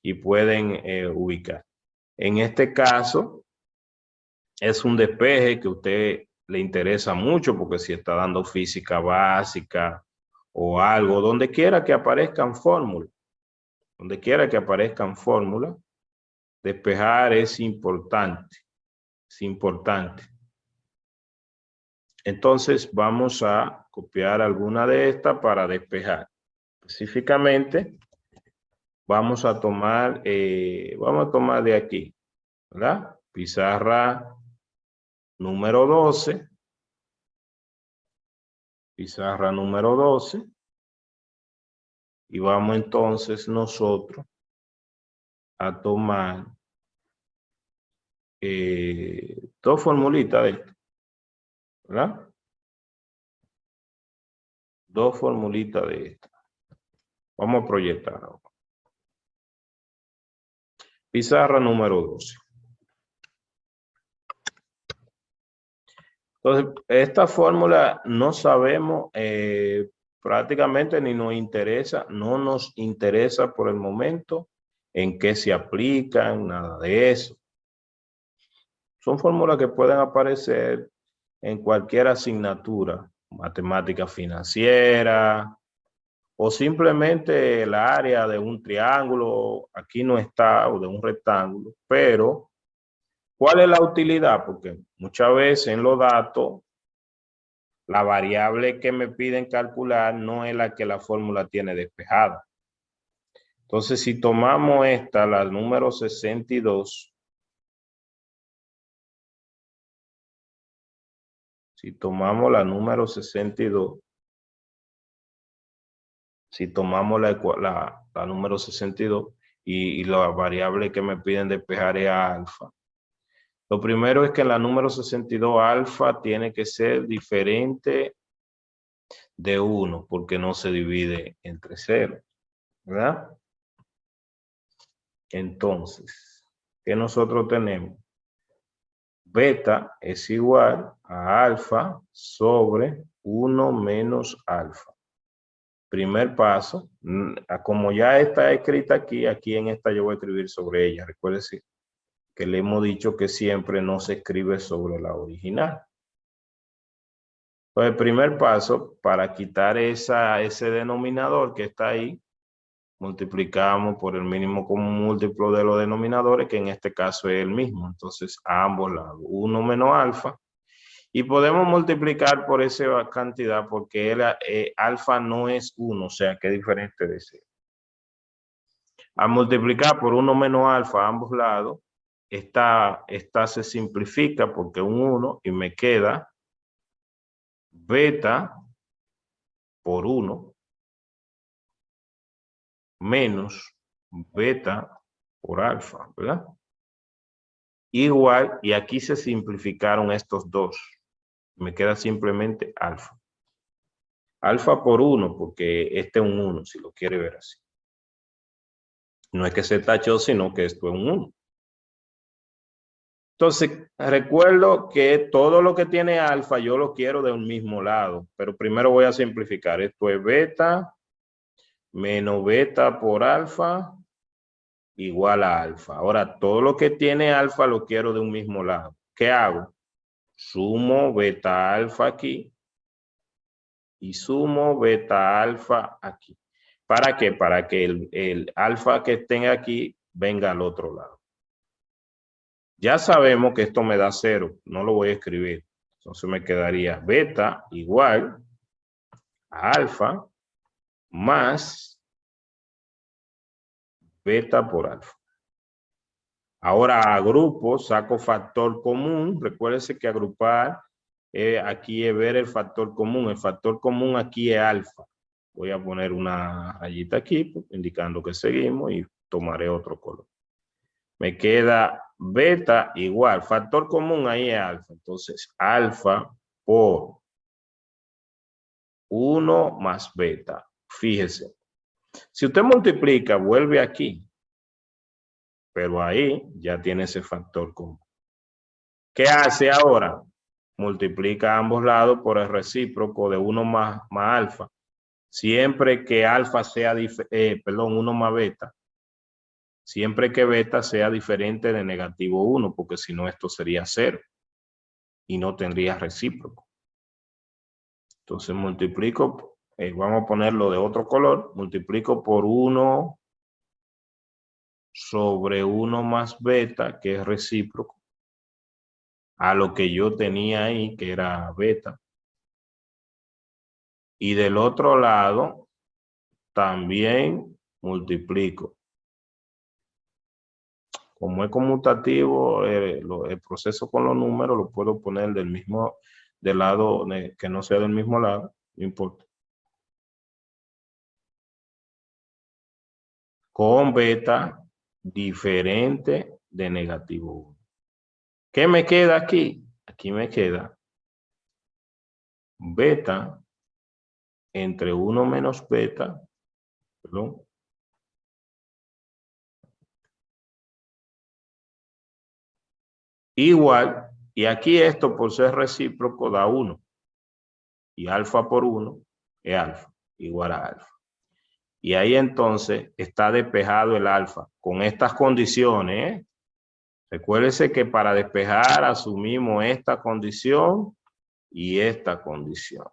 y pueden ubicar. En este caso, es un despeje que a usted le interesa mucho porque si está dando física básica o algo, donde quiera que aparezcan fórmulas. Donde quiera que aparezcan fórmulas, despejar es importante. Es importante. Entonces vamos a copiar alguna de estas para despejar. Específicamente, vamos a tomar de aquí, ¿verdad? Pizarra número 12. Pizarra número 12. Y vamos entonces nosotros a tomar dos formulitas de esto, ¿verdad? Dos formulitas de esto. Vamos a proyectar ahora. Pizarra número 12. Entonces, esta fórmula no sabemos prácticamente ni nos interesa, no nos interesa por el momento en qué se aplican, nada de eso. Son fórmulas que pueden aparecer en cualquier asignatura, matemática financiera o simplemente el área de un triángulo, aquí no está, o de un rectángulo, pero ¿cuál es la utilidad? Porque muchas veces en los datos, la variable que me piden calcular no es la que la fórmula tiene despejada. Entonces, si tomamos esta, la número 62, si tomamos la número 62, si tomamos la número 62 y la variable que me piden despejar es alfa. Lo primero es que en la número 62 alfa tiene que ser diferente de 1 porque no se divide entre 0, ¿verdad? Entonces, ¿qué nosotros tenemos? Beta es igual a alfa sobre 1 menos alfa. Primer paso, como ya está escrita aquí en esta yo voy a escribir sobre ella. Recuerde que le hemos dicho que siempre no se escribe sobre la original. Pues el primer paso, para quitar ese denominador que está ahí, multiplicamos por el mínimo común múltiplo de los denominadores, que en este caso es el mismo. Entonces, a ambos lados, 1 menos alfa. Y podemos multiplicar por esa cantidad porque alfa no es 1, o sea que es diferente de 0. Al multiplicar por 1 menos alfa a ambos lados, esta se simplifica porque un 1 y me queda beta por 1 menos beta por alfa, ¿verdad? Igual, y aquí se simplificaron estos dos. Me queda simplemente alfa. Alfa por 1, porque este es un 1, si lo quiere ver así. No es que se tachó, sino que esto es un 1. Entonces, recuerdo que todo lo que tiene alfa yo lo quiero de un mismo lado, pero primero voy a simplificar. Esto es beta menos beta por alfa igual a alfa. Ahora, todo lo que tiene alfa lo quiero de un mismo lado. ¿Qué hago? Sumo beta alfa aquí y sumo beta alfa aquí. ¿Para qué? Para que el alfa que tenga aquí venga al otro lado. Ya sabemos que esto me da 0, no lo voy a escribir. Entonces me quedaría beta igual a alfa más beta por alfa. Ahora agrupo, saco factor común. Recuérdense que agrupar aquí es ver el factor común. El factor común aquí es alfa. Voy a poner una rayita aquí indicando que seguimos y tomaré otro color. Me queda beta igual, factor común ahí es alfa. Entonces, alfa por 1 más beta. Fíjese. Si usted multiplica, vuelve aquí. Pero ahí ya tiene ese factor común. ¿Qué hace ahora? Multiplica ambos lados por el recíproco de 1 más alfa. Siempre que alfa sea, 1 más beta. Siempre que beta sea diferente de negativo 1, porque si no esto sería 0 y no tendría recíproco. Entonces multiplico, vamos a ponerlo de otro color, multiplico por 1 sobre 1 más beta, que es recíproco, a lo que yo tenía ahí, que era beta. Y del otro lado, también multiplico. Como es conmutativo, el proceso con los números lo puedo poner del lado que no sea del mismo lado, no importa. Con beta diferente de negativo 1. ¿Qué me queda aquí? Aquí me queda beta entre 1 menos beta, perdón, igual, y aquí esto por ser recíproco da 1. Y alfa por 1 es alfa, igual a alfa. Y ahí entonces está despejado el alfa con estas condiciones. Recuérdese que para despejar asumimos esta condición y esta condición.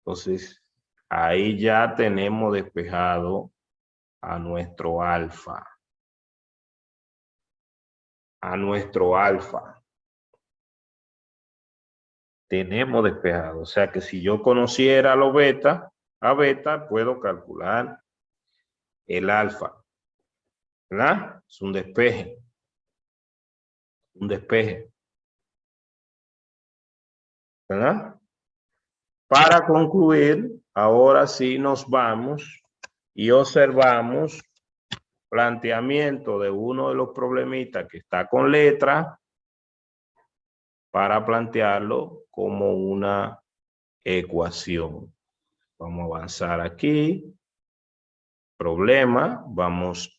Entonces, ahí ya tenemos despejado a nuestro alfa. A nuestro alfa. Tenemos despejado. O sea que si yo conociera lo beta, a beta, puedo calcular el alfa. ¿Verdad? Es un despeje. Un despeje. ¿Verdad? Para concluir, ahora sí nos vamos y observamos planteamiento de uno de los problemitas que está con letra para plantearlo como una ecuación. Vamos a avanzar aquí. Problema.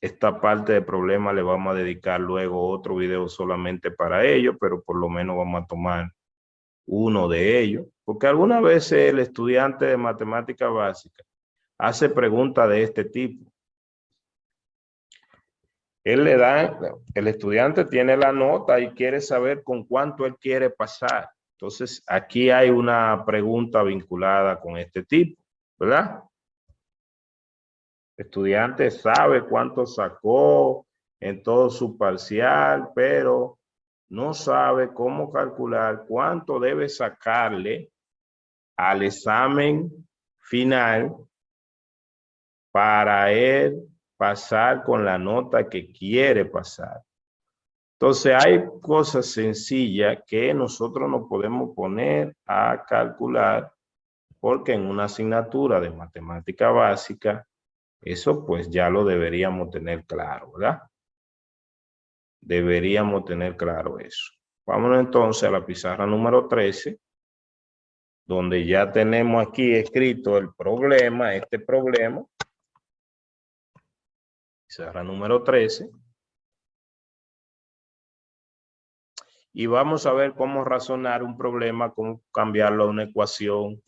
Esta parte de problema le vamos a dedicar luego otro video solamente para ello, pero por lo menos vamos a tomar uno de ellos, porque algunas veces el estudiante de matemática básica hace preguntas de este tipo. El estudiante tiene la nota y quiere saber con cuánto él quiere pasar. Entonces, aquí hay una pregunta vinculada con este tipo, ¿verdad? El estudiante sabe cuánto sacó en todo su parcial, pero no sabe cómo calcular cuánto debe sacarle al examen final para él pasar con la nota que quiere pasar. Entonces hay cosas sencillas que nosotros no podemos poner a calcular porque en una asignatura de matemática básica eso pues ya lo deberíamos tener claro, ¿verdad? Deberíamos tener claro eso. Vámonos entonces a la pizarra número 13, donde ya tenemos aquí escrito el problema, este problema. Pizarra número 13. Y vamos a ver cómo razonar un problema, cómo cambiarlo a una ecuación,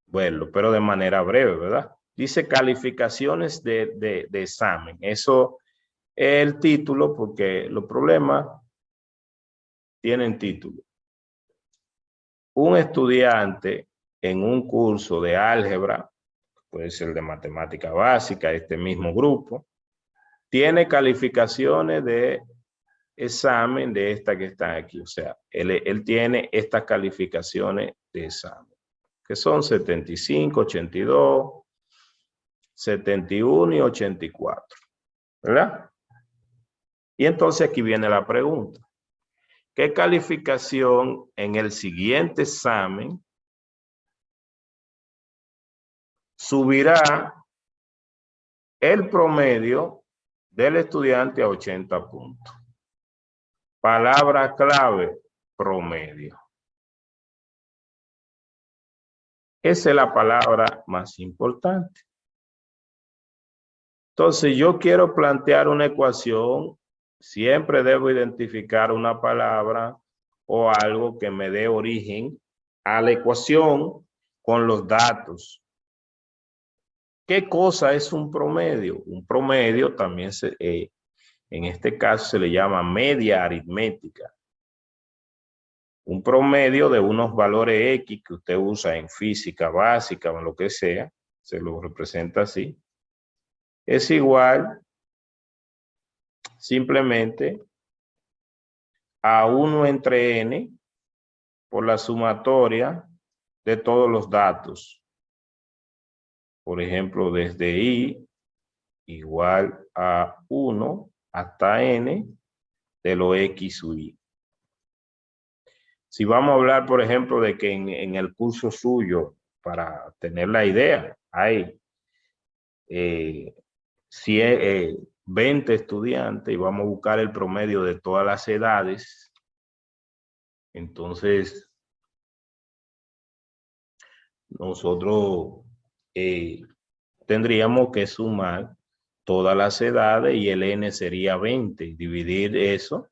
bueno, pero de manera breve, ¿verdad? Dice calificaciones de examen. Eso es el título porque los problemas tienen título. Un estudiante en un curso de álgebra, puede ser de matemática básica, este mismo grupo, tiene calificaciones de examen de esta que están aquí. O sea, él tiene estas calificaciones de examen, que son 75, 82, 71 y 84, ¿verdad? Y entonces aquí viene la pregunta. ¿Qué calificación en el siguiente examen subirá el promedio del estudiante a 80 puntos? Palabra clave, promedio. Esa es la palabra más importante. Entonces, yo quiero plantear una ecuación, siempre debo identificar una palabra o algo que me dé origen a la ecuación con los datos. ¿Qué cosa es un promedio? Un promedio también en este caso se le llama media aritmética. Un promedio de unos valores X que usted usa en física básica o en lo que sea, se lo representa así, es igual simplemente a 1 entre n por la sumatoria de todos los datos. Por ejemplo, desde i igual a 1 hasta n de lo x sub i. Si vamos a hablar, por ejemplo, de que en el curso suyo, para tener la idea, hay 20 estudiantes y vamos a buscar el promedio de todas las edades. Entonces, nosotros tendríamos que sumar todas las edades y el n sería 20. Dividir eso,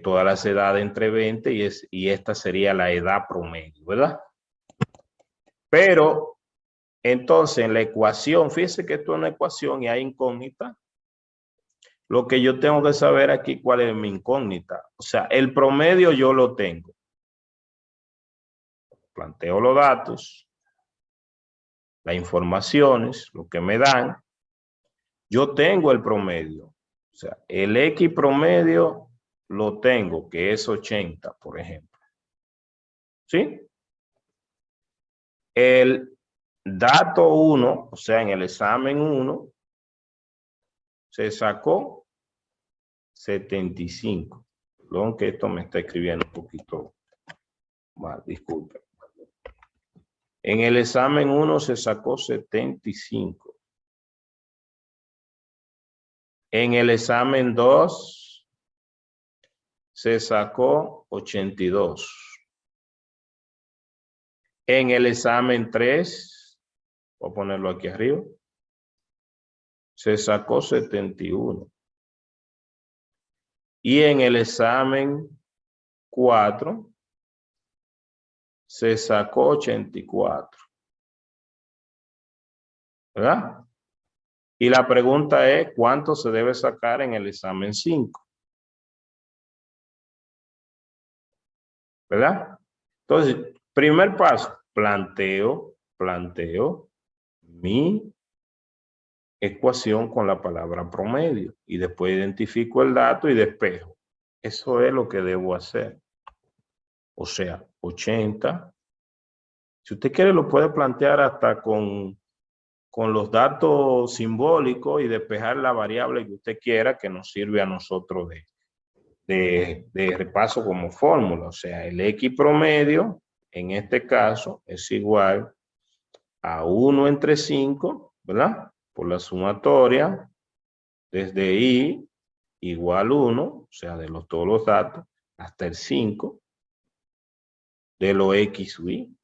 todas las edades entre 20 y esta sería la edad promedio, ¿verdad? Pero entonces en la ecuación, fíjense que esto es una ecuación y hay incógnita. Lo que yo tengo que saber aquí, ¿cuál es mi incógnita? O sea, el promedio yo lo tengo. Planteo los datos. las informaciones, lo que me dan, yo tengo el promedio. O sea, el X promedio lo tengo, que es 80, por ejemplo. ¿Sí? El dato 1, o sea, en el examen 1, se sacó 75. Perdón que esto me está escribiendo un poquito mal, disculpen. En el examen 1 se sacó 75. En el examen 2 se sacó 82. En el examen 3, voy a ponerlo aquí arriba, se sacó 71. Y en el examen 4 se sacó 84. ¿Verdad? Y la pregunta es, ¿cuánto se debe sacar en el examen 5? ¿Verdad? Entonces, primer paso, planteo mi ecuación con la palabra promedio y después identifico el dato y despejo. Eso es lo que debo hacer. O sea, 80. Si usted quiere, lo puede plantear hasta con los datos simbólicos y despejar la variable que usted quiera, que nos sirve a nosotros de repaso como fórmula. O sea, el X promedio, en este caso, es igual a 1 entre 5, ¿verdad? Por la sumatoria, desde I igual 1, o sea, de todos los datos, hasta el 5, de lo X sub I,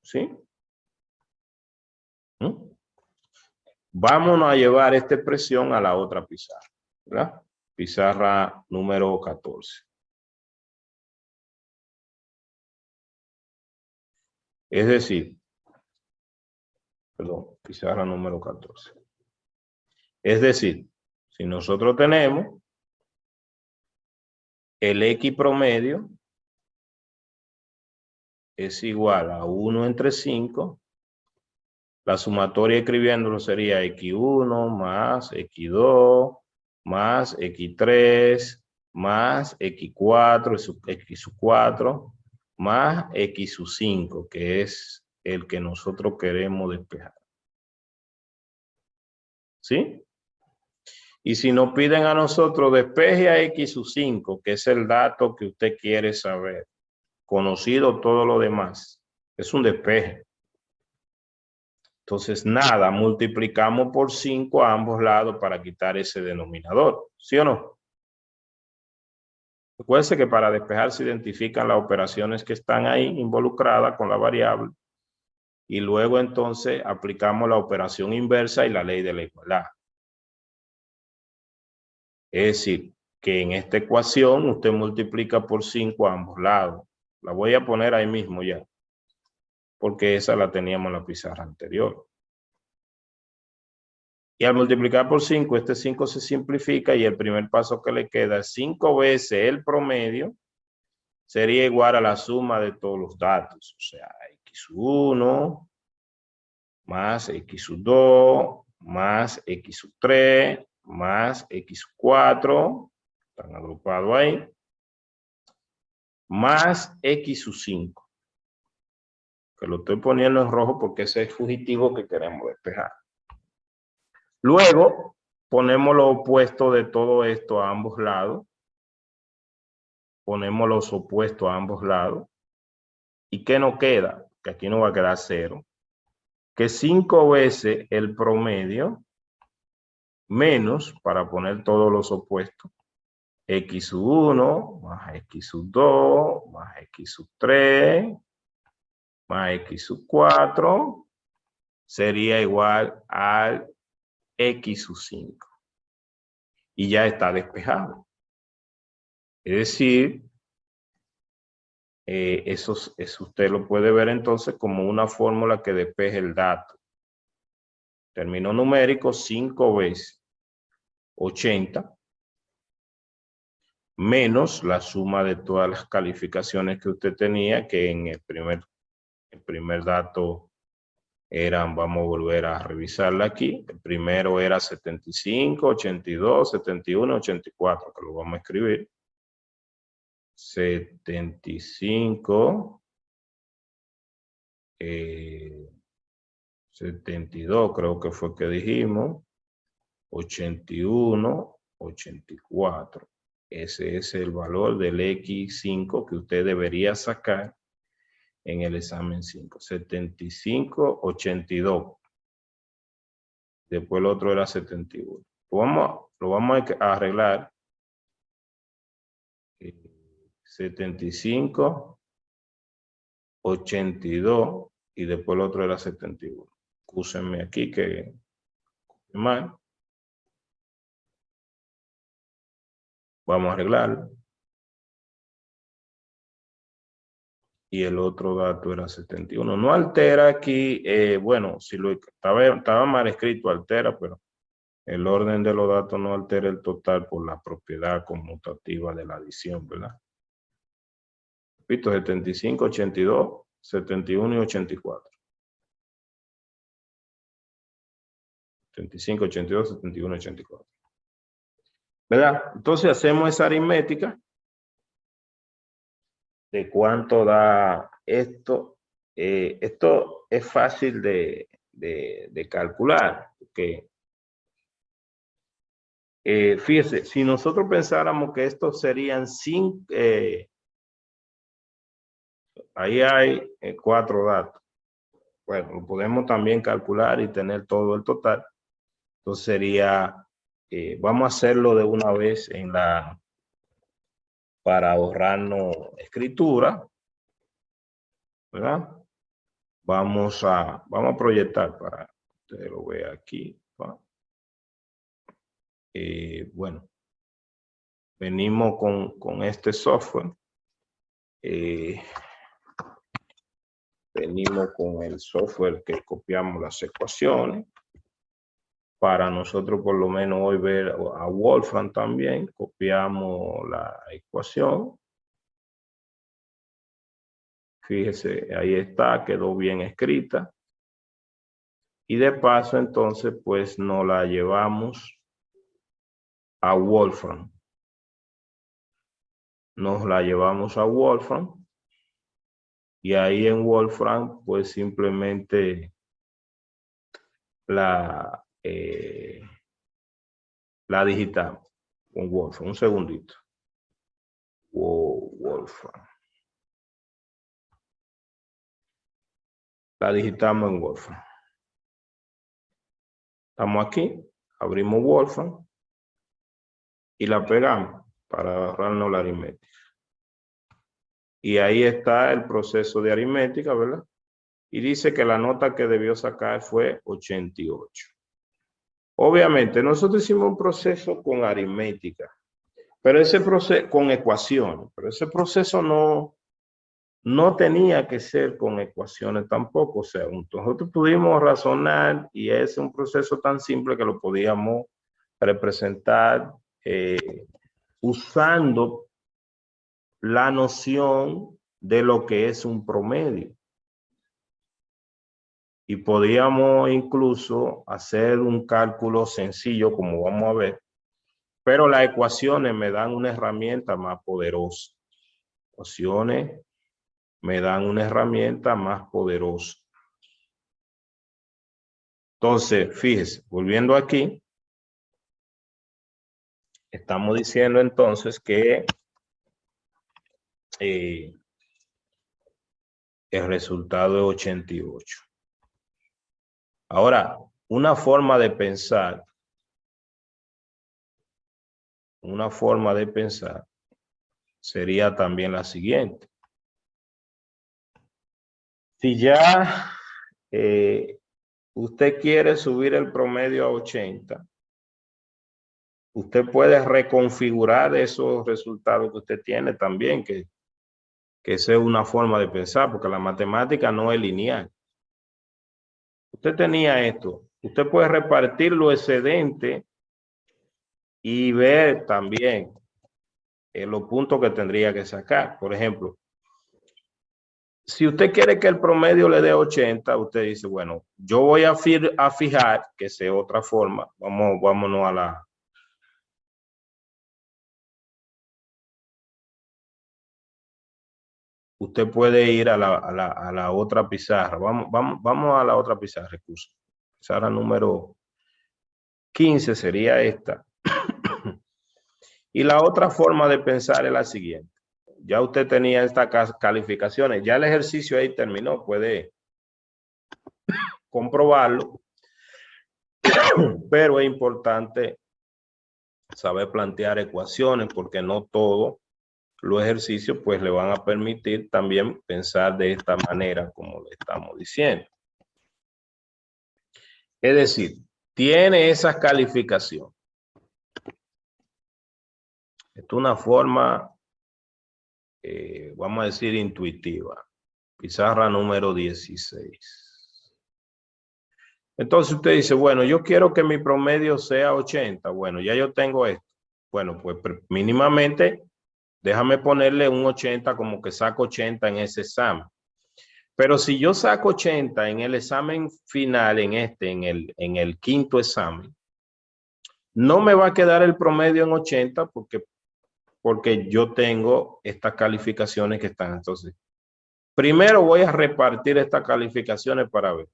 ¿sí? Vámonos a llevar esta expresión a la otra pizarra, ¿verdad? Pizarra número 14. Es decir, perdón, pizarra número 14. Es decir, si nosotros tenemos el X promedio es igual a 1 entre 5, la sumatoria escribiéndolo sería X1 más X2 más X3 más X4, X sub 4 más X sub 5, que es el que nosotros queremos despejar. ¿Sí? Y si nos piden a nosotros despeje a X sub 5, que es el dato que usted quiere saber, conocido todo lo demás, es un despeje. Entonces, nada, multiplicamos por 5 a ambos lados para quitar ese denominador, ¿sí o no? Recuerde que para despejar se identifican las operaciones que están ahí involucradas con la variable y luego entonces aplicamos la operación inversa y la ley de la igualdad. Es decir, que en esta ecuación usted multiplica por 5 a ambos lados. La voy a poner ahí mismo ya, porque esa la teníamos en la pizarra anterior. Y al multiplicar por 5, este 5 se simplifica y el primer paso que le queda es 5 veces el promedio, sería igual a la suma de todos los datos. O sea, X1 más X2 más X3 más X4, están agrupados ahí, más X5, que lo estoy poniendo en rojo porque ese es el fugitivo que queremos despejar. Luego, ponemos lo opuesto de todo esto a ambos lados. Ponemos los opuestos a ambos lados. ¿Y qué nos queda? Que aquí nos va a quedar 0. Que 5 veces el promedio menos, para poner todos los opuestos, X1 más X2 más X3 más X4 sería igual al X5. Y ya está despejado. Es decir, eso usted lo puede ver entonces como una fórmula que despeje el dato. Término numérico 5 veces 80 menos la suma de todas las calificaciones que usted tenía, que en el primer dato eran, vamos a volver a revisarla aquí. El primero era 75, 82, 71, 84, que lo vamos a escribir. 75, 72 creo que fue que dijimos. 81, 84. Ese es el valor del X5 que usted debería sacar en el examen 5. 75, 82. Después el otro era 71. Lo vamos a arreglar. 75, 82 y después el otro era 71. Excúsenme aquí que mal. Vamos a arreglarlo. Y el otro dato era 71. No altera aquí, bueno, si lo estaba mal escrito, altera, pero el orden de los datos no altera el total por la propiedad conmutativa de la adición, ¿verdad? Repito, 75, 82, 71 y 84. 75, 82, 71 y 84. ¿Verdad? Entonces hacemos esa aritmética de cuánto da esto. Esto es fácil de calcular, porque fíjese, si nosotros pensáramos que estos serían 5, ahí hay 4 datos. Bueno, lo podemos también calcular y tener todo el total. Entonces sería, vamos a hacerlo de una vez para ahorrarnos escritura, ¿verdad? Vamos a proyectar para que usted lo vea aquí. Bueno, venimos con este software. Venimos con el software que copiamos las ecuaciones. Para nosotros por lo menos hoy ver a Wolfram también, copiamos la ecuación. Fíjese, ahí está, quedó bien escrita. Y de paso entonces pues nos la llevamos a Wolfram. Nos la llevamos a Wolfram. Y ahí en Wolfram pues simplemente la digitamos con Wolfram. Un segundito. Wolfram. La digitamos en Wolfram. Estamos aquí, abrimos Wolfram y la pegamos para ahorrarnos la aritmética. Y ahí está el proceso de aritmética, ¿verdad? Y dice que la nota que debió sacar fue 88. Obviamente, nosotros hicimos un proceso con aritmética, pero ese proceso con ecuaciones, pero ese proceso no tenía que ser con ecuaciones tampoco. O sea, nosotros pudimos razonar y es un proceso tan simple que lo podíamos representar usando la noción de lo que es un promedio. Y podíamos incluso hacer un cálculo sencillo, como vamos a ver, pero las ecuaciones me dan una herramienta más poderosa. Ecuaciones me dan una herramienta más poderosa. Entonces, fíjese, volviendo aquí, estamos diciendo entonces que el resultado es 88. Ahora, una forma de pensar sería también la siguiente. Si ya usted quiere subir el promedio a 80, usted puede reconfigurar esos resultados que usted tiene también, que esa es una forma de pensar, porque la matemática no es lineal. Usted tenía esto, usted puede repartir lo excedente y ver también los puntos que tendría que sacar. Por ejemplo, Si usted quiere que el promedio le dé 80, usted dice, bueno, yo voy a fijar, que sea otra forma, vámonos a la... Usted puede ir a la otra pizarra. Vamos a la otra pizarra, recursos. Pizarra número 15 sería esta. Y la otra forma de pensar es la siguiente. Ya usted tenía estas calificaciones, ya el ejercicio ahí terminó, puede comprobarlo, pero es importante saber plantear ecuaciones porque no todos los ejercicios pues le van a permitir también pensar de esta manera como le estamos diciendo. Es decir, tiene esas calificaciones. Es una forma, vamos a decir, intuitiva. Pizarra número 16. Entonces usted dice, bueno, yo quiero que mi promedio sea 80. Bueno, ya yo tengo esto. Bueno, pues mínimamente déjame ponerle un 80 como que saco 80 en ese examen. Pero si yo saco 80 en el examen final, en el quinto examen, no me va a quedar el promedio en 80 porque yo tengo estas calificaciones que están. Entonces, primero voy a repartir estas calificaciones para ver.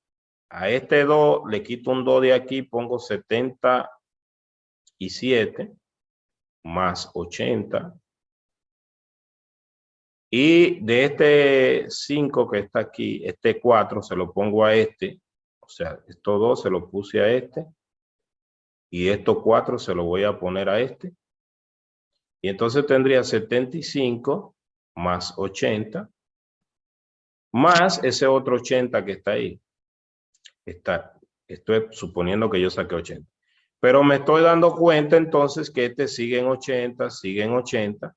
A este 2 le quito un 2 de aquí, pongo 77 más 80. Y de este 5 que está aquí, este 4 se lo pongo a este. O sea, estos 2 se lo puse a este. Y estos 4 se lo voy a poner a este. Y entonces tendría 75 más 80. Más ese otro 80 que está ahí. Estoy suponiendo que yo saqué 80. Pero me estoy dando cuenta entonces que este sigue en 80, sigue en 80.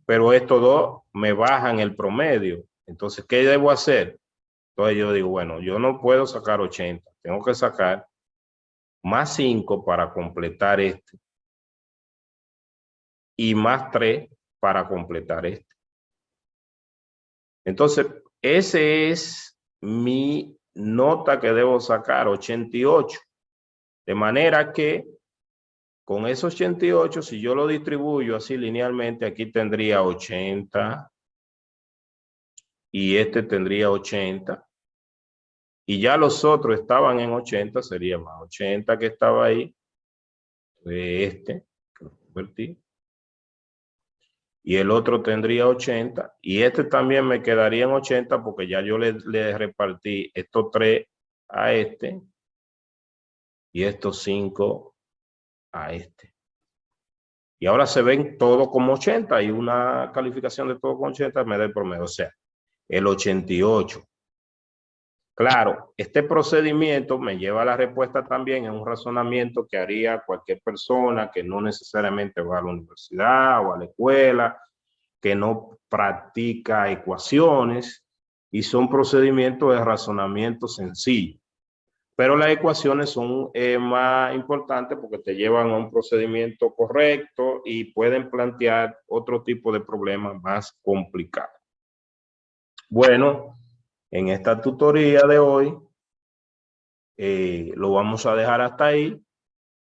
Pero estos dos me bajan el promedio. Entonces, ¿qué debo hacer? Entonces yo digo, bueno, yo no puedo sacar 80. Tengo que sacar más 5 para completar este. Y más 3 para completar este. Entonces, ese es mi nota que debo sacar, 88. De manera que con esos 88, si yo lo distribuyo así linealmente, aquí tendría 80 y este tendría 80. Y ya los otros estaban en 80, sería más 80 que estaba ahí. Este, que lo convertí. Y el otro tendría 80. Y este también me quedaría en 80 porque ya yo le repartí estos 3 a este y estos 5 a este. Y ahora se ven todo como 80 y una calificación de todo con 80 me da el promedio. O sea, el 88. Claro, este procedimiento me lleva a la respuesta también en un razonamiento que haría cualquier persona que no necesariamente va a la universidad o a la escuela, que no practica ecuaciones y son procedimientos de razonamiento sencillo. Pero las ecuaciones son más importantes porque te llevan a un procedimiento correcto y pueden plantear otro tipo de problemas más complicados. Bueno, en esta tutoría de hoy lo vamos a dejar hasta ahí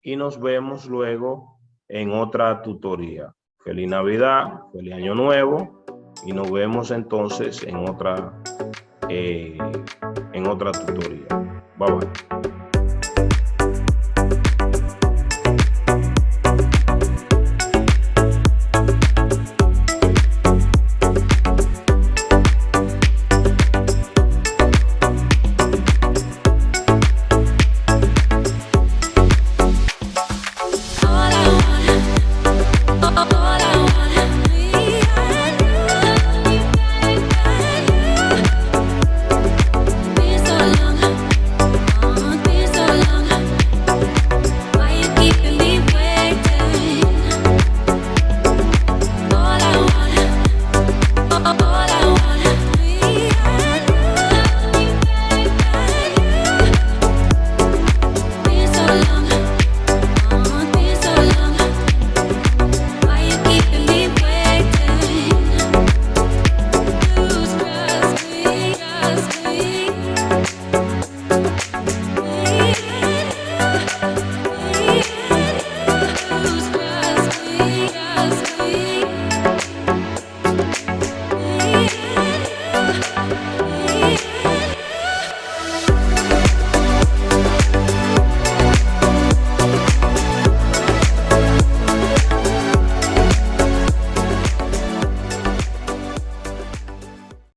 y nos vemos luego en otra tutoría. Feliz Navidad, feliz Año Nuevo y nos vemos entonces en otra tutoría. Bye bye.